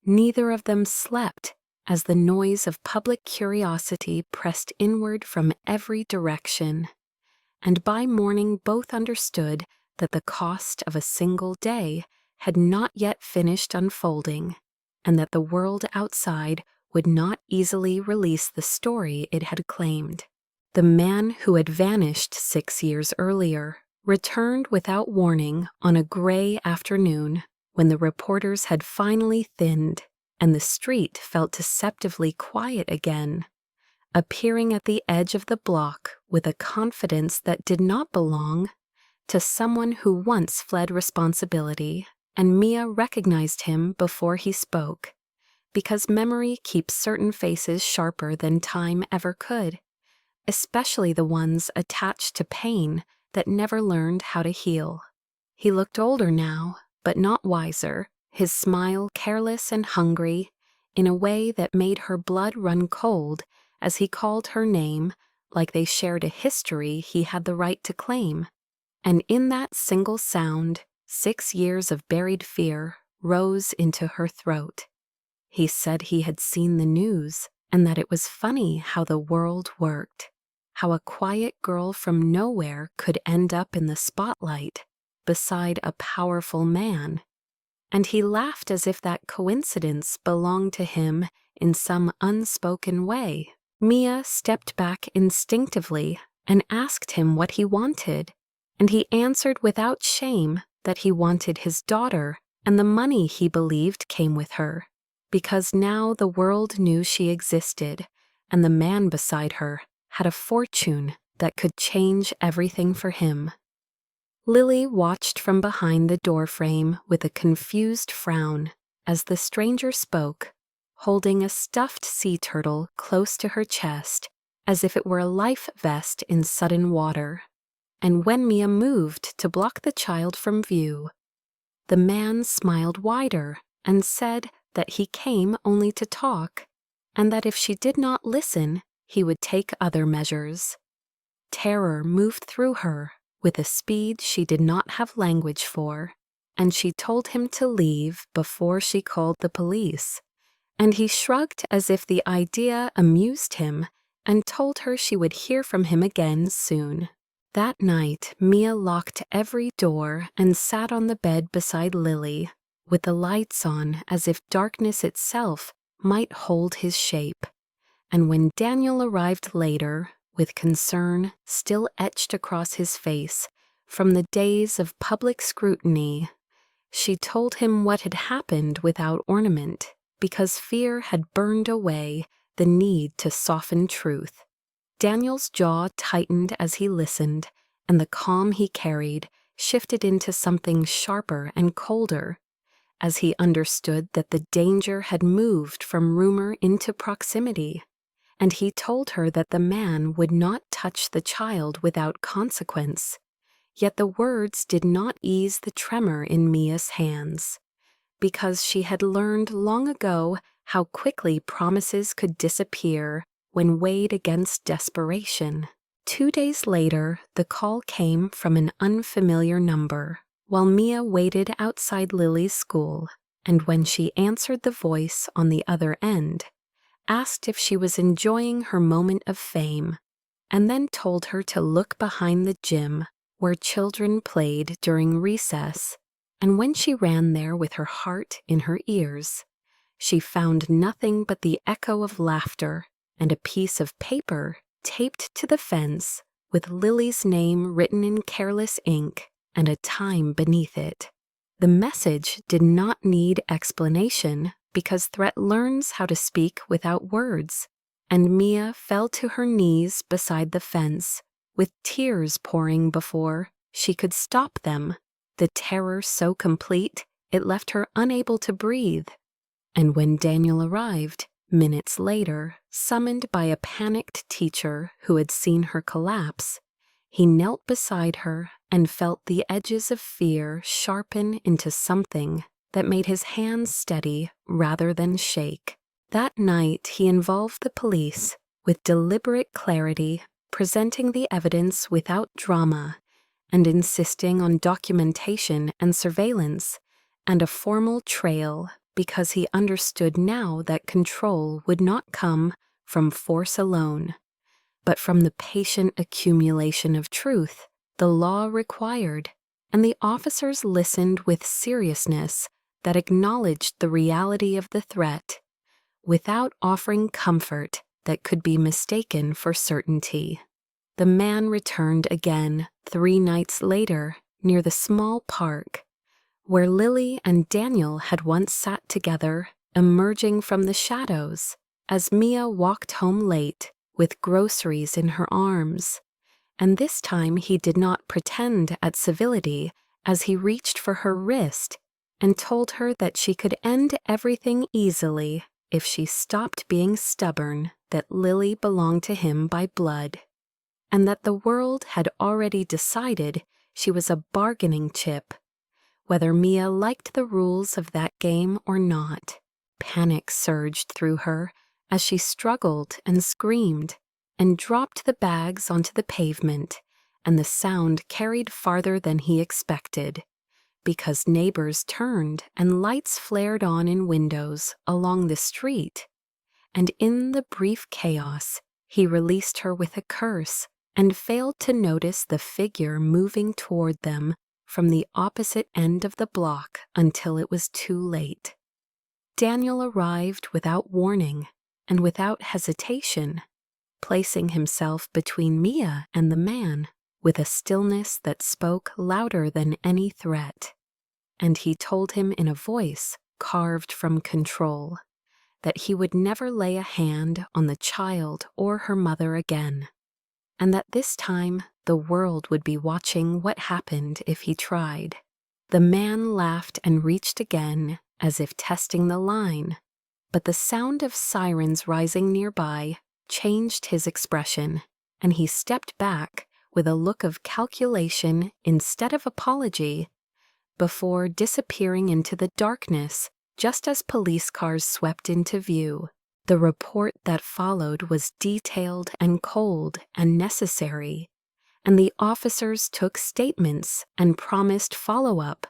Neither of them slept as the noise of public curiosity pressed inward from every direction, and by morning both understood that the cost of a single day had not yet finished unfolding, and that the world outside would not easily release the story it had claimed. The man who had vanished 6 years earlier returned without warning on a gray afternoon when the reporters had finally thinned and the street felt deceptively quiet again, appearing at the edge of the block with a confidence that did not belong to someone who once fled responsibility. And Mia recognized him before he spoke, because memory keeps certain faces sharper than time ever could, especially the ones attached to pain that never learned how to heal. He looked older now, but not wiser, his smile careless and hungry, in a way that made her blood run cold as he called her name like they shared a history he had the right to claim. And in that single sound, 6 years of buried fear rose into her throat. He said he had seen the news, and that it was funny how the world worked, how a quiet girl from nowhere could end up in the spotlight beside a powerful man. And he laughed as if that coincidence belonged to him in some unspoken way. Mia stepped back instinctively and asked him what he wanted, and he answered without shame that he wanted his daughter and the money he believed came with her, because now the world knew she existed, and the man beside her had a fortune that could change everything for him. Lily watched from behind the doorframe with a confused frown as the stranger spoke, holding a stuffed sea turtle close to her chest as if it were a life vest in sudden water. And when Mia moved to block the child from view, the man smiled wider and said that he came only to talk, and that if she did not listen, he would take other measures. Terror moved through her with a speed she did not have language for, and she told him to leave before she called the police, and he shrugged as if the idea amused him and told her she would hear from him again soon. That night, Mia locked every door and sat on the bed beside Lily, with the lights on as if darkness itself might hold his shape. And when Daniel arrived later, with concern still etched across his face from the days of public scrutiny, she told him what had happened without ornament, because fear had burned away the need to soften truth. Daniel's jaw tightened as he listened, and the calm he carried shifted into something sharper and colder, as he understood that the danger had moved from rumor into proximity, and he told her that the man would not touch the child without consequence. Yet the words did not ease the tremor in Mia's hands, because she had learned long ago how quickly promises could disappear when weighed against desperation. 2 days later, the call came from an unfamiliar number, while Mia waited outside Lily's school, and when she answered, the voice on the other end asked if she was enjoying her moment of fame, and then told her to look behind the gym where children played during recess. And when she ran there with her heart in her ears, she found nothing but the echo of laughter and a piece of paper taped to the fence with Lily's name written in careless ink and a time beneath it. The message did not need explanation because Threat learns how to speak without words, and Mia fell to her knees beside the fence, with tears pouring before she could stop them, the terror so complete it left her unable to breathe. And when Daniel arrived, minutes later, summoned by a panicked teacher who had seen her collapse, he knelt beside her and felt the edges of fear sharpen into something that made his hands steady rather than shake. That night, he involved the police with deliberate clarity, presenting the evidence without drama, and insisting on documentation and surveillance and a formal trail, because he understood now that control would not come from force alone, but from the patient accumulation of truth the law required. And the officers listened with seriousness that acknowledged the reality of the threat, without offering comfort that could be mistaken for certainty. The man returned again 3 nights later near the small park where Lily and Daniel had once sat together, emerging from the shadows as Mia walked home late with groceries in her arms. And this time he did not pretend at civility as he reached for her wrist and told her that she could end everything easily if she stopped being stubborn that Lily belonged to him by blood, and that the world had already decided she was a bargaining chip, whether Mia liked the rules of that game or not. Panic surged through her as she struggled and screamed and dropped the bags onto the pavement, and the sound carried farther than he expected, because neighbors turned and lights flared on in windows along the street. And in the brief chaos, he released her with a curse and failed to notice the figure moving toward them from the opposite end of the block until it was too late. Daniel arrived without warning and without hesitation, placing himself between Mia and the man with a stillness that spoke louder than any threat. And he told him in a voice carved from control that he would never lay a hand on the child or her mother again, and that this time the world would be watching what happened if he tried. The man laughed and reached again as if testing the line, but the sound of sirens rising nearby changed his expression, and he stepped back with a look of calculation instead of apology, before disappearing into the darkness just as police cars swept into view. The report that followed was detailed and cold and necessary, and the officers took statements and promised follow-up,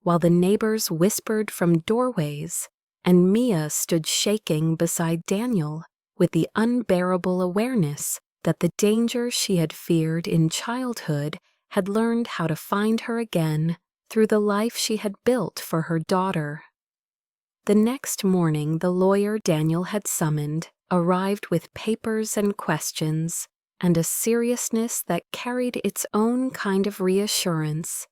while the neighbors whispered from doorways, and Mia stood shaking beside Daniel with the unbearable awareness that the danger she had feared in childhood had learned how to find her again through the life she had built for her daughter. The next morning, the lawyer Daniel had summoned arrived with papers and questions, and a seriousness that carried its own kind of reassurance,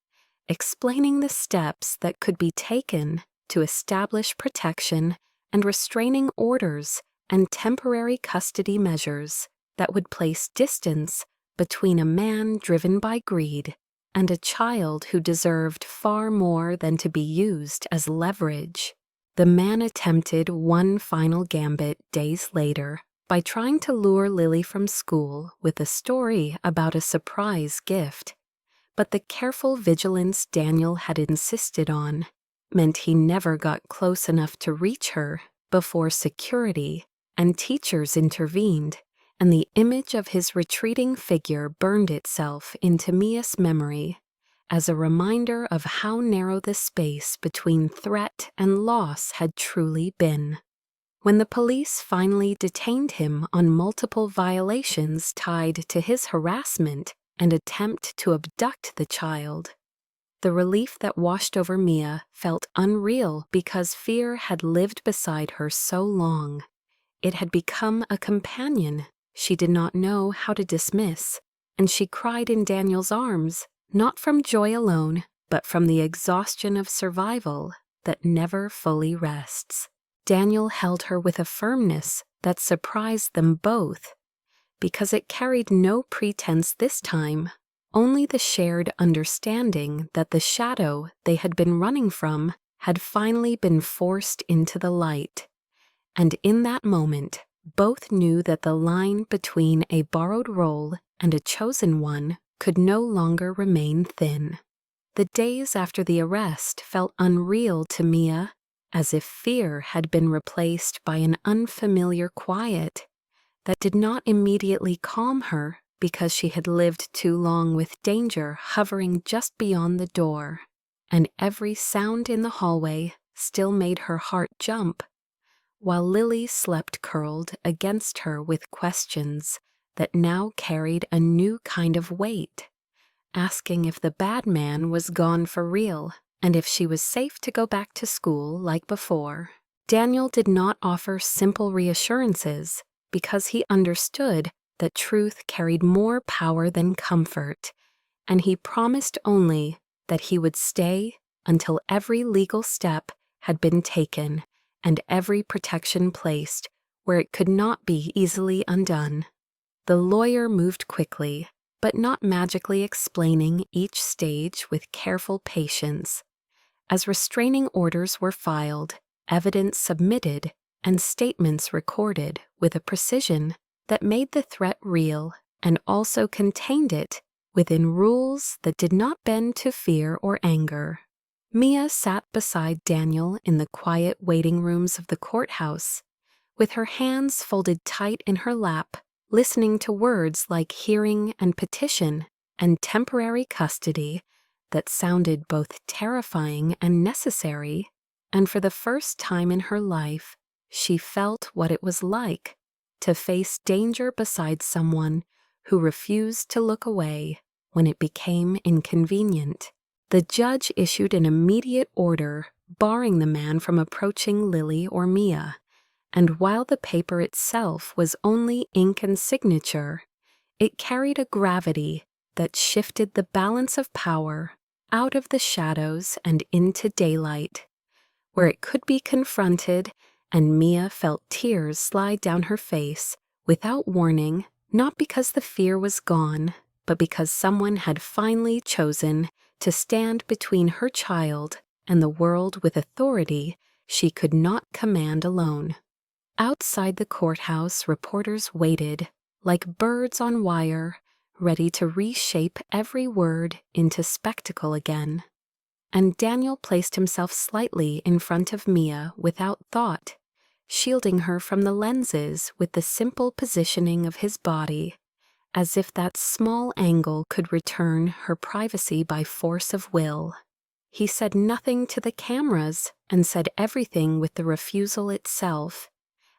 explaining the steps that could be taken to establish protection and restraining orders and temporary custody measures that would place distance between a man driven by greed and a child who deserved far more than to be used as leverage. The man attempted one final gambit days later by trying to lure Lily from school with a story about a surprise gift. But the careful vigilance Daniel had insisted on meant he never got close enough to reach her before security and teachers intervened, and the image of his retreating figure burned itself into Mia's memory as a reminder of how narrow the space between threat and loss had truly been. When the police finally detained him on multiple violations tied to his harassment and attempt to abduct the child, the relief that washed over Mia felt unreal because fear had lived beside her so long. It had become a companion she did not know how to dismiss, and she cried in Daniel's arms, not from joy alone, but from the exhaustion of survival that never fully rests. Daniel held her with a firmness that surprised them both, because it carried no pretense this time, only the shared understanding that the shadow they had been running from had finally been forced into the light. And in that moment, both knew that the line between a borrowed role and a chosen one could no longer remain thin. The days after the arrest felt unreal to Mia, as if fear had been replaced by an unfamiliar quiet that did not immediately calm her because she had lived too long with danger hovering just beyond the door, and every sound in the hallway still made her heart jump, while Lily slept curled against her with questions that now carried a new kind of weight, asking if the bad man was gone for real and if she was safe to go back to school like before. Daniel did not offer simple reassurances because he understood that truth carried more power than comfort, and he promised only that he would stay until every legal step had been taken and every protection placed where it could not be easily undone. The lawyer moved quickly, but not magically explaining each stage with careful patience. As restraining orders were filed, evidence submitted, and statements recorded with a precision that made the threat real and also contained it within rules that did not bend to fear or anger. Mia sat beside Daniel in the quiet waiting rooms of the courthouse, with her hands folded tight in her lap, listening to words like hearing and petition and temporary custody that sounded both terrifying and necessary, and for the first time in her life, she felt what it was like to face danger beside someone who refused to look away when it became inconvenient. The judge issued an immediate order barring the man from approaching Lily or Mia, and while the paper itself was only ink and signature, it carried a gravity that shifted the balance of power out of the shadows and into daylight, where it could be confronted, and Mia felt tears slide down her face without warning, not because the fear was gone, but because someone had finally chosen to stand between her child and the world with authority she could not command alone. Outside the courthouse, reporters waited, like birds on wire, ready to reshape every word into spectacle again. And Daniel placed himself slightly in front of Mia without thought, shielding her from the lenses with the simple positioning of his body, as if that small angle could return her privacy by force of will. He said nothing to the cameras and said everything with the refusal itself,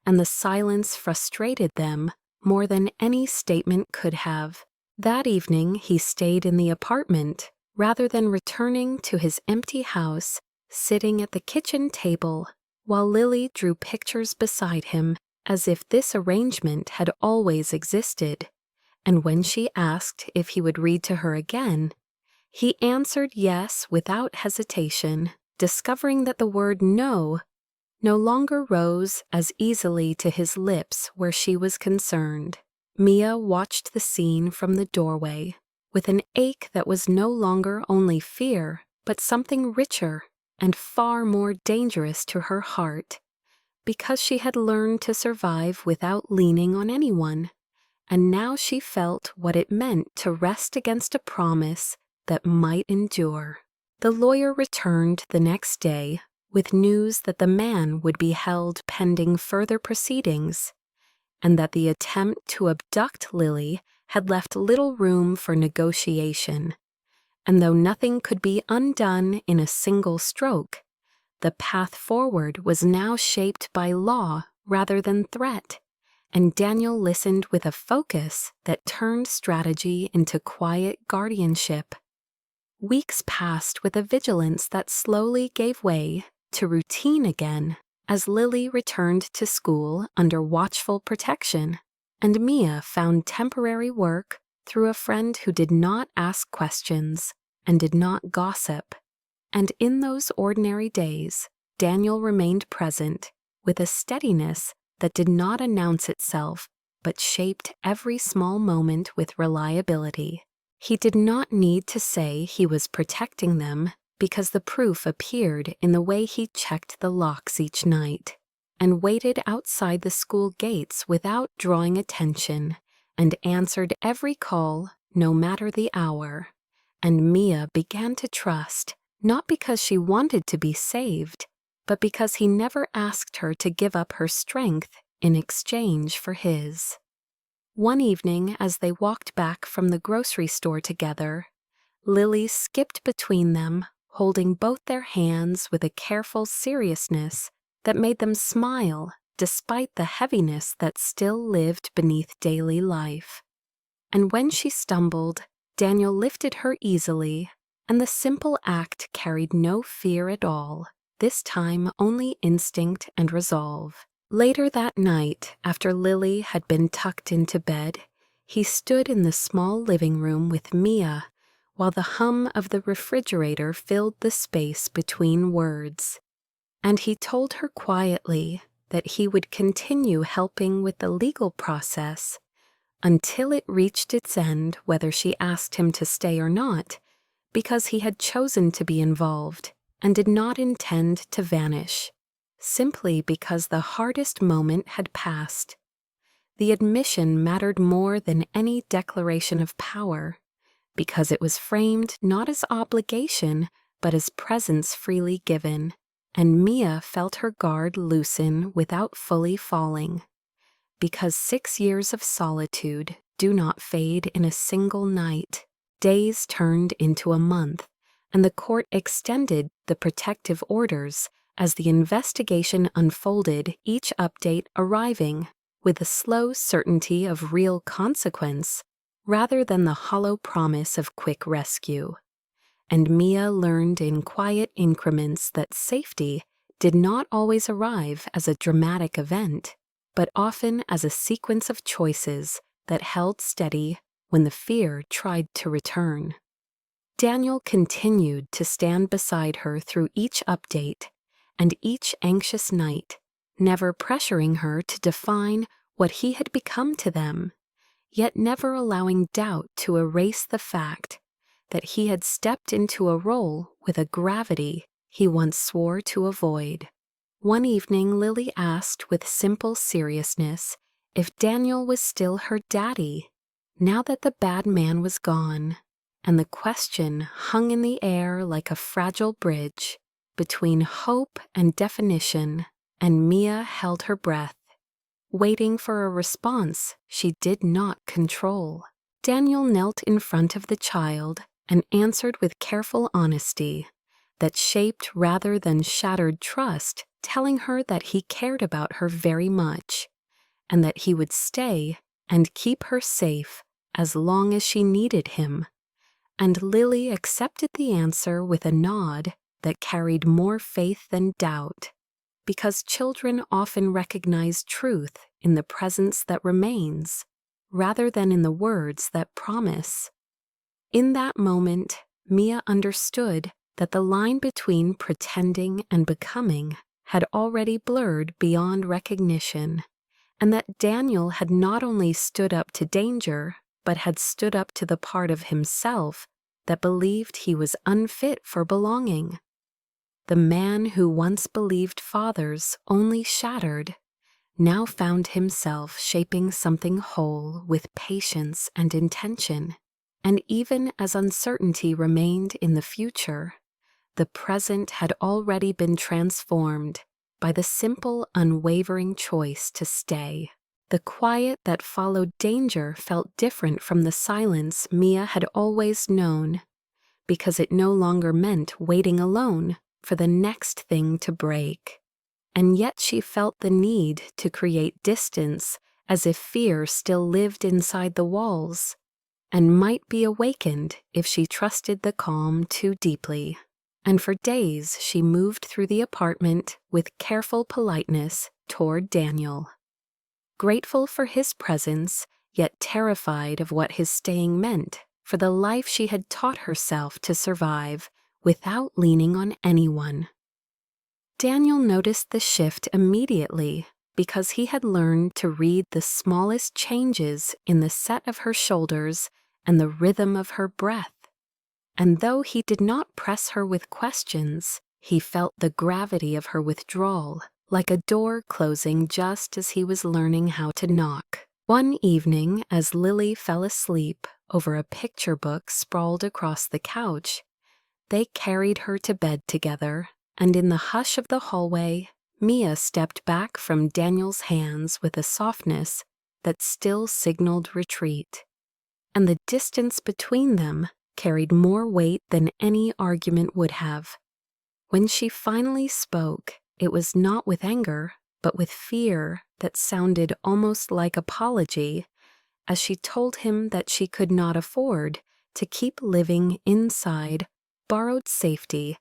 and the silence frustrated them more than any statement could have. That evening he stayed in the apartment rather than returning to his empty house, sitting at the kitchen table while Lily drew pictures beside him as if this arrangement had always existed. And when she asked if he would read to her again, he answered yes without hesitation, discovering that the word no no longer rose as easily to his lips where she was concerned. Mia watched the scene from the doorway, with an ache that was no longer only fear, but something richer and far more dangerous to her heart, because she had learned to survive without leaning on anyone, and now she felt what it meant to rest against a promise that might endure. The lawyer returned the next day with news that the man would be held pending further proceedings, and that the attempt to abduct Lily had left little room for negotiation. And though nothing could be undone in a single stroke, the path forward was now shaped by law rather than threat, and Daniel listened with a focus that turned strategy into quiet guardianship. Weeks passed with a vigilance that slowly gave way to routine again as Lily returned to school under watchful protection, and Mia found temporary work through a friend who did not ask questions and did not gossip. And in those ordinary days, Daniel remained present with a steadiness that did not announce itself but shaped every small moment with reliability. He did not need to say he was protecting them because the proof appeared in the way he checked the locks each night and waited outside the school gates without drawing attention and answered every call, no matter the hour. And Mia began to trust, not because she wanted to be saved, but because he never asked her to give up her strength in exchange for his. One evening, as they walked back from the grocery store together, Lily skipped between them, holding both their hands with a careful seriousness that made them smile despite the heaviness that still lived beneath daily life. And when she stumbled, Daniel lifted her easily, and the simple act carried no fear at all, this time only instinct and resolve. Later that night, after Lily had been tucked into bed, he stood in the small living room with Mia, while the hum of the refrigerator filled the space between words. And he told her quietly that he would continue helping with the legal process until it reached its end, whether she asked him to stay or not, because he had chosen to be involved and did not intend to vanish, simply because the hardest moment had passed. The admission mattered more than any declaration of power, because it was framed not as obligation, but as presence freely given, and Mia felt her guard loosen without fully falling. Because 6 years of solitude do not fade in a single night, days turned into a month, and the court extended the protective orders as the investigation unfolded, each update arriving with the slow certainty of real consequence rather than the hollow promise of quick rescue. And Mia learned in quiet increments that safety did not always arrive as a dramatic event, but often as a sequence of choices that held steady when the fear tried to return. Daniel continued to stand beside her through each update and each anxious night, never pressuring her to define what he had become to them, yet never allowing doubt to erase the fact that he had stepped into a role with a gravity he once swore to avoid. One evening, Lily asked with simple seriousness if Daniel was still her daddy, now that the bad man was gone, and the question hung in the air like a fragile bridge between hope and definition, and Mia held her breath, waiting for a response she did not control. Daniel knelt in front of the child and answered with careful honesty that shaped rather than shattered trust, telling her that he cared about her very much, and that he would stay and keep her safe as long as she needed him. And Lily accepted the answer with a nod that carried more faith than doubt, because children often recognize truth in the presence that remains, rather than in the words that promise. In that moment, Mia understood that the line between pretending and becoming had already blurred beyond recognition, and that Daniel had not only stood up to danger, but had stood up to the part of himself that believed he was unfit for belonging. The man who once believed fathers only shattered now found himself shaping something whole with patience and intention, and even as uncertainty remained in the future, the present had already been transformed by the simple, unwavering choice to stay. The quiet that followed danger felt different from the silence Mia had always known, because it no longer meant waiting alone for the next thing to break. And yet she felt the need to create distance, as if fear still lived inside the walls, and might be awakened if she trusted the calm too deeply. And for days she moved through the apartment with careful politeness toward Daniel, grateful for his presence, yet terrified of what his staying meant for the life she had taught herself to survive without leaning on anyone. Daniel noticed the shift immediately because he had learned to read the smallest changes in the set of her shoulders and the rhythm of her breath. And though he did not press her with questions, he felt the gravity of her withdrawal, like a door closing just as he was learning how to knock. One evening, as Lily fell asleep over a picture book sprawled across the couch, they carried her to bed together, and in the hush of the hallway, Mia stepped back from Daniel's hands with a softness that still signaled retreat. And the distance between them carried more weight than any argument would have. When she finally spoke, it was not with anger, but with fear that sounded almost like apology, as she told him that she could not afford to keep living inside borrowed safety,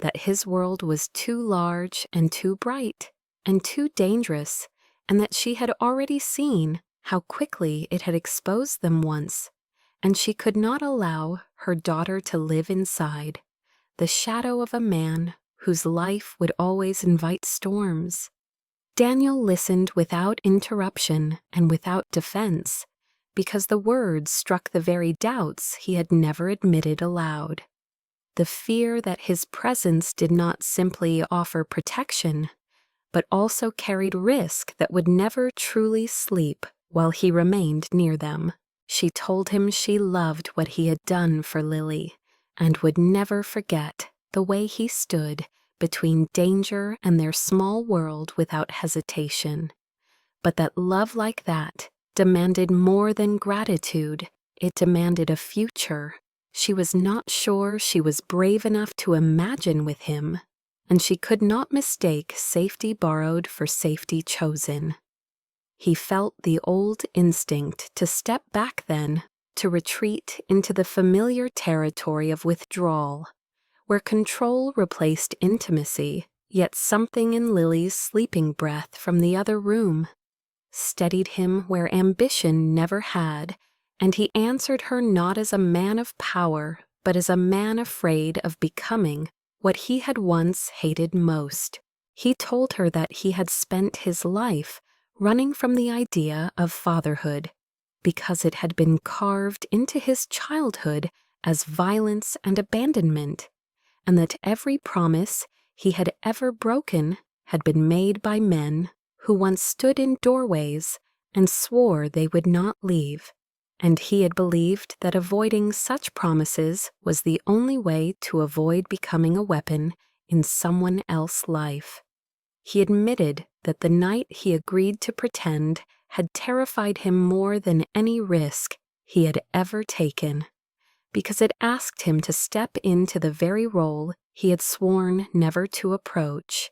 that his world was too large and too bright and too dangerous, and that she had already seen how quickly it had exposed them once, and she could not allow her daughter to live inside the shadow of a man whose life would always invite storms. Daniel listened without interruption and without defense, because the words struck the very doubts he had never admitted aloud. The fear that his presence did not simply offer protection, but also carried risk that would never truly sleep while he remained near them. She told him she loved what he had done for Lily, and would never forget the way he stood between danger and their small world without hesitation. But that love like that demanded more than gratitude. It demanded a future she was not sure she was brave enough to imagine with him, and she could not mistake safety borrowed for safety chosen. He felt the old instinct to step back then, to retreat into the familiar territory of withdrawal, where control replaced intimacy, yet something in Lily's sleeping breath from the other room steadied him where ambition never had, and he answered her not as a man of power, but as a man afraid of becoming what he had once hated most. He told her that he had spent his life running from the idea of fatherhood, because it had been carved into his childhood as violence and abandonment, and that every promise he had ever broken had been made by men who once stood in doorways and swore they would not leave, and he had believed that avoiding such promises was the only way to avoid becoming a weapon in someone else's life. He admitted that the night he agreed to pretend had terrified him more than any risk he had ever taken, because it asked him to step into the very role he had sworn never to approach.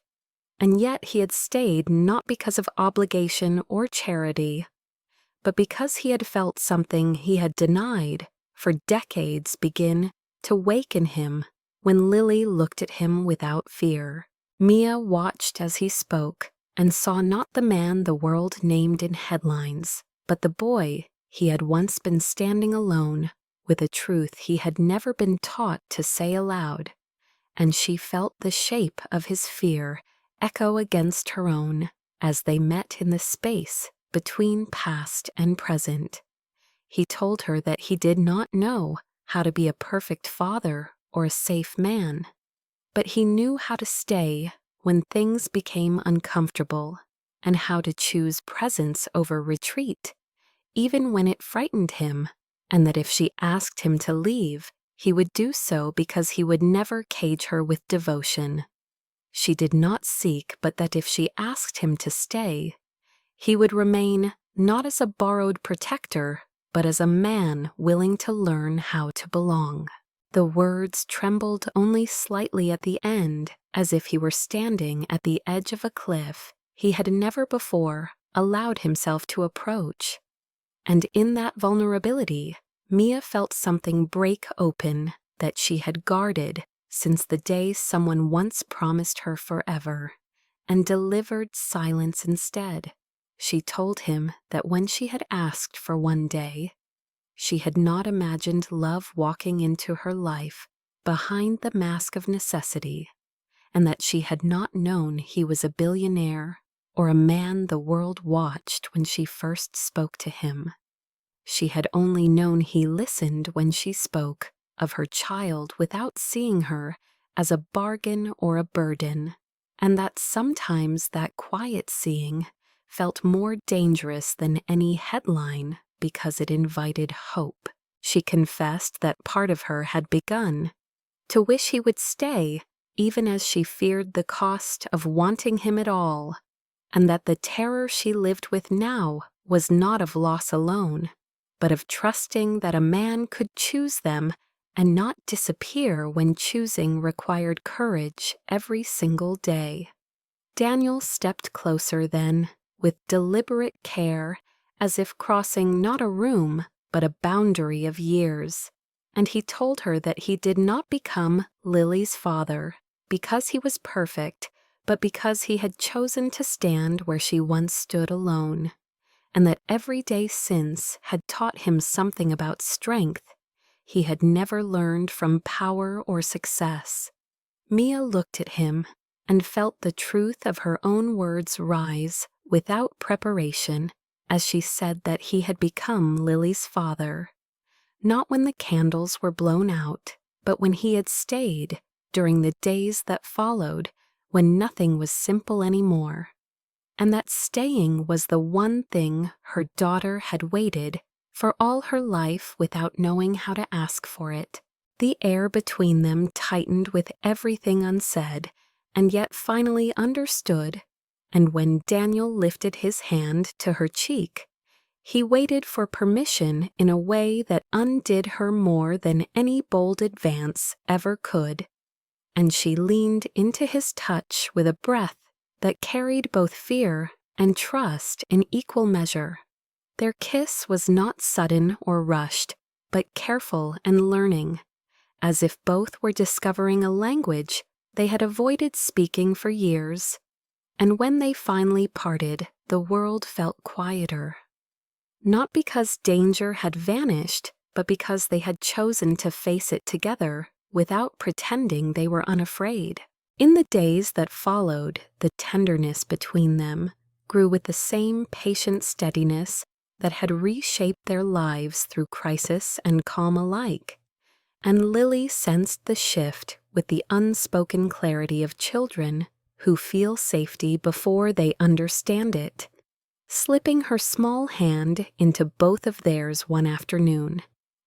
And yet he had stayed not because of obligation or charity, but because he had felt something he had denied for decades begin to wake in him when Lily looked at him without fear. Mia watched as he spoke and saw not the man the world named in headlines, but the boy he had once been standing alone with a truth he had never been taught to say aloud, and she felt the shape of his fear echo against her own as they met in the space between past and present. He told her that he did not know how to be a perfect father or a safe man, but he knew how to stay when things became uncomfortable and how to choose presence over retreat, even when it frightened him, and that if she asked him to leave, he would do so because he would never cage her with devotion. She did not seek, but that if she asked him to stay, he would remain not as a borrowed protector, but as a man willing to learn how to belong. The words trembled only slightly at the end, as if he were standing at the edge of a cliff he had never before allowed himself to approach. And in that vulnerability, Mia felt something break open that she had guarded since the day someone once promised her forever, and delivered silence instead. She told him that when she had asked for one day, she had not imagined love walking into her life behind the mask of necessity, and that she had not known he was a billionaire or a man the world watched when she first spoke to him. She had only known he listened when she spoke of her child without seeing her as a bargain or a burden, and that sometimes that quiet seeing felt more dangerous than any headline because it invited hope. She confessed that part of her had begun to wish he would stay, even as she feared the cost of wanting him at all, and that the terror she lived with now was not of loss alone, but of trusting that a man could choose them and not disappear when choosing required courage every single day. Daniel stepped closer then, with deliberate care, as if crossing not a room, but a boundary of years, and he told her that he did not become Lily's father because he was perfect, but because he had chosen to stand where she once stood alone, and that every day since had taught him something about strength he had never learned from power or success. Mia looked at him and felt the truth of her own words rise without preparation as she said that he had become Lily's father, not when the candles were blown out, but when he had stayed during the days that followed when nothing was simple anymore, and that staying was the one thing her daughter had waited for all her life without knowing how to ask for it. The air between them tightened with everything unsaid, and yet finally understood, and when Daniel lifted his hand to her cheek, he waited for permission in a way that undid her more than any bold advance ever could, and she leaned into his touch with a breath that carried both fear and trust in equal measure. Their kiss was not sudden or rushed, but careful and learning, as if both were discovering a language they had avoided speaking for years. And when they finally parted, the world felt quieter. Not because danger had vanished, but because they had chosen to face it together without pretending they were unafraid. In the days that followed, the tenderness between them grew with the same patient steadiness that had reshaped their lives through crisis and calm alike, and Lily sensed the shift with the unspoken clarity of children who feel safety before they understand it, slipping her small hand into both of theirs one afternoon,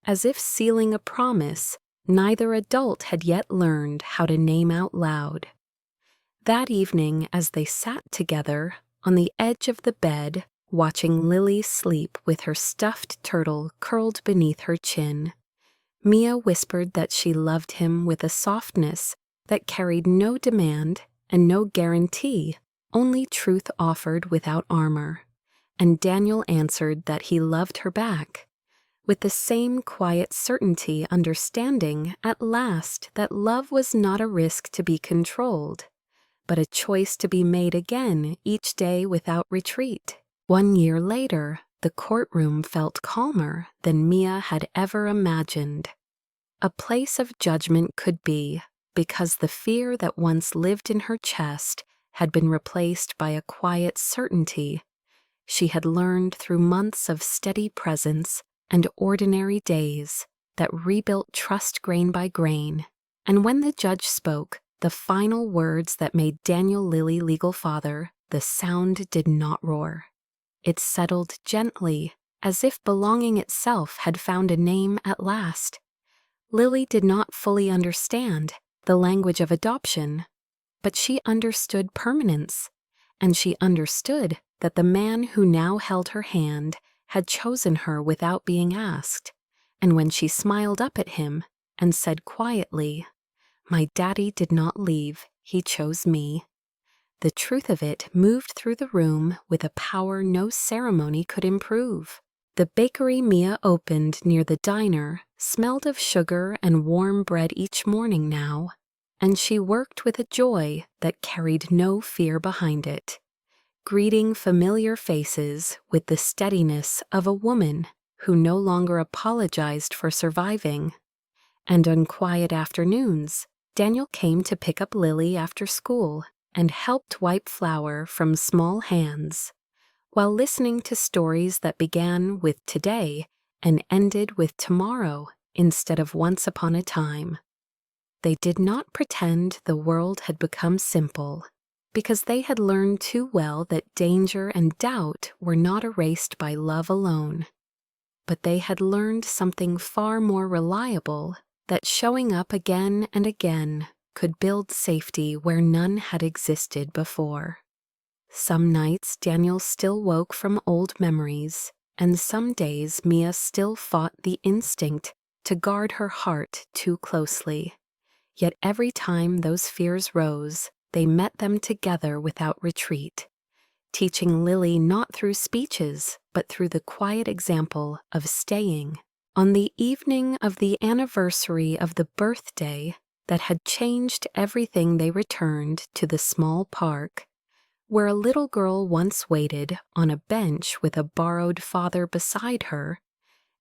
as if sealing a promise neither adult had yet learned how to name out loud. That evening, as they sat together on the edge of the bed, watching Lily sleep with her stuffed turtle curled beneath her chin, Mia whispered that she loved him with a softness that carried no demand and no guarantee, only truth offered without armor, and Daniel answered that he loved her back, with the same quiet certainty, understanding at last that love was not a risk to be controlled, but a choice to be made again each day without retreat. 1 year later, the courtroom felt calmer than Mia had ever imagined. A place of judgment could be, because the fear that once lived in her chest had been replaced by a quiet certainty she had learned through months of steady presence and ordinary days that rebuilt trust grain by grain. And when the judge spoke the final words that made Daniel Lilly legal father, the sound did not roar. It settled gently, as if belonging itself had found a name at last. Lily did not fully understand the language of adoption, but she understood permanence, and she understood that the man who now held her hand had chosen her without being asked. And when she smiled up at him and said quietly, "My daddy did not leave, he chose me," the truth of it moved through the room with a power no ceremony could improve. The bakery Mia opened near the diner smelled of sugar and warm bread each morning now, and she worked with a joy that carried no fear behind it, greeting familiar faces with the steadiness of a woman who no longer apologized for surviving. And on quiet afternoons, Daniel came to pick up Lily after school and helped wipe flour from small hands, while listening to stories that began with today and ended with tomorrow instead of once upon a time. They did not pretend the world had become simple, because they had learned too well that danger and doubt were not erased by love alone. But they had learned something far more reliable, that showing up again and again could build safety where none had existed before. Some nights Daniel still woke from old memories, and some days Mia still fought the instinct to guard her heart too closely. Yet every time those fears rose, they met them together without retreat, teaching Lily not through speeches, but through the quiet example of staying. On the evening of the anniversary of the birthday that had changed everything, they returned to the small park, where a little girl once waited on a bench with a borrowed father beside her,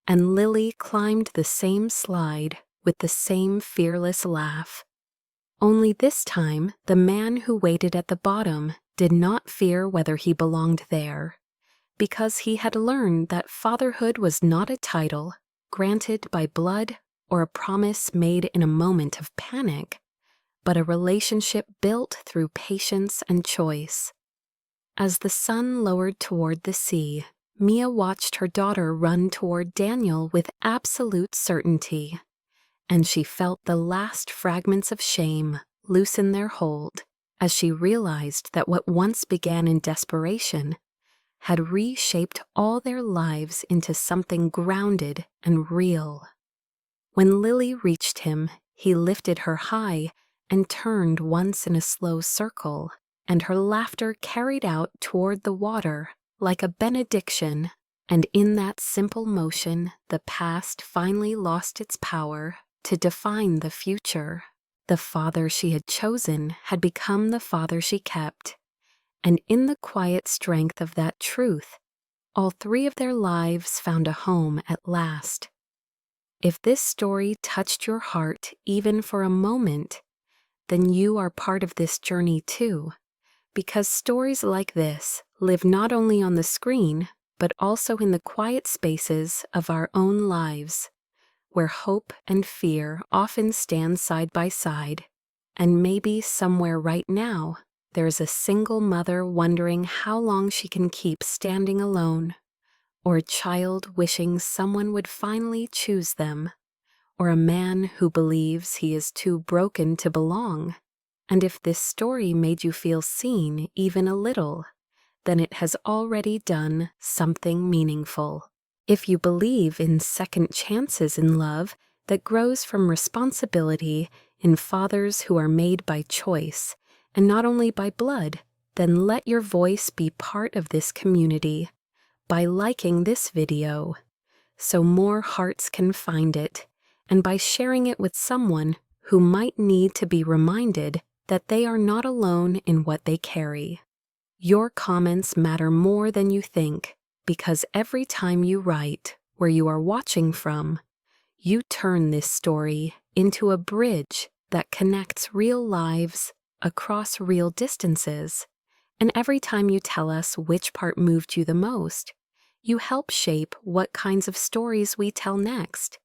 and Lily climbed the same slide with the same fearless laugh. Only this time, the man who waited at the bottom did not fear whether he belonged there, because he had learned that fatherhood was not a title granted by blood or a promise made in a moment of panic, but a relationship built through patience and choice. As the sun lowered toward the sea, Mia watched her daughter run toward Daniel with absolute certainty, and she felt the last fragments of shame loosen their hold as she realized that what once began in desperation had reshaped all their lives into something grounded and real. When Lily reached him, he lifted her high and turned once in a slow circle, and her laughter carried out toward the water like a benediction, and in that simple motion the past finally lost its power to define the future. The father she had chosen had become the father she kept, and in the quiet strength of that truth, all three of their lives found a home at last. If this story touched your heart even for a moment, then you are part of this journey too, because stories like this live not only on the screen, but also in the quiet spaces of our own lives, where hope and fear often stand side by side, and maybe somewhere right now there's a single mother wondering how long she can keep standing alone, or a child wishing someone would finally choose them, or a man who believes he is too broken to belong. And if this story made you feel seen even a little, then it has already done something meaningful. If you believe in second chances in love that grows from responsibility in fathers who are made by choice and not only by blood, then let your voice be part of this community by liking this video so more hearts can find it, and by sharing it with someone who might need to be reminded that they are not alone in what they carry. Your comments matter more than you think, because every time you write where you are watching from, you turn this story into a bridge that connects real lives across real distances. And every time you tell us which part moved you the most, you help shape what kinds of stories we tell next.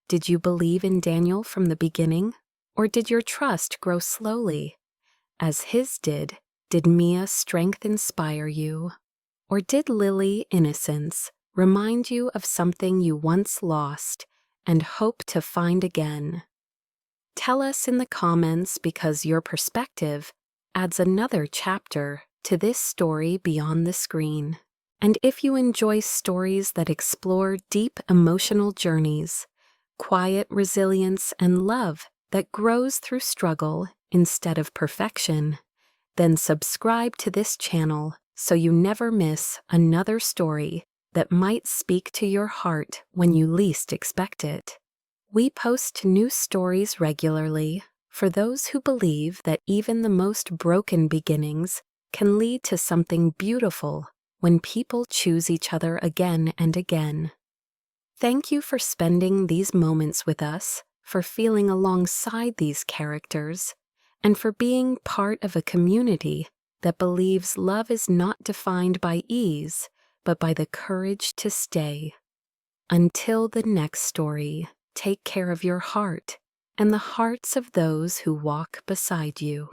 Did you believe in Daniel from the beginning, or did your trust grow slowly? As his did Mia's strength inspire you? Or did Lily innocence remind you of something you once lost and hope to find again? Tell us in the comments, because your perspective adds another chapter to this story beyond the screen. And if you enjoy stories that explore deep emotional journeys, quiet resilience, and love that grows through struggle instead of perfection, then subscribe to this channel so you never miss another story that might speak to your heart when you least expect it. We post new stories regularly for those who believe that even the most broken beginnings can lead to something beautiful when people choose each other again and again. Thank you for spending these moments with us, for feeling alongside these characters, and for being part of a community that believes love is not defined by ease, but by the courage to stay. Until the next story, take care of your heart and the hearts of those who walk beside you.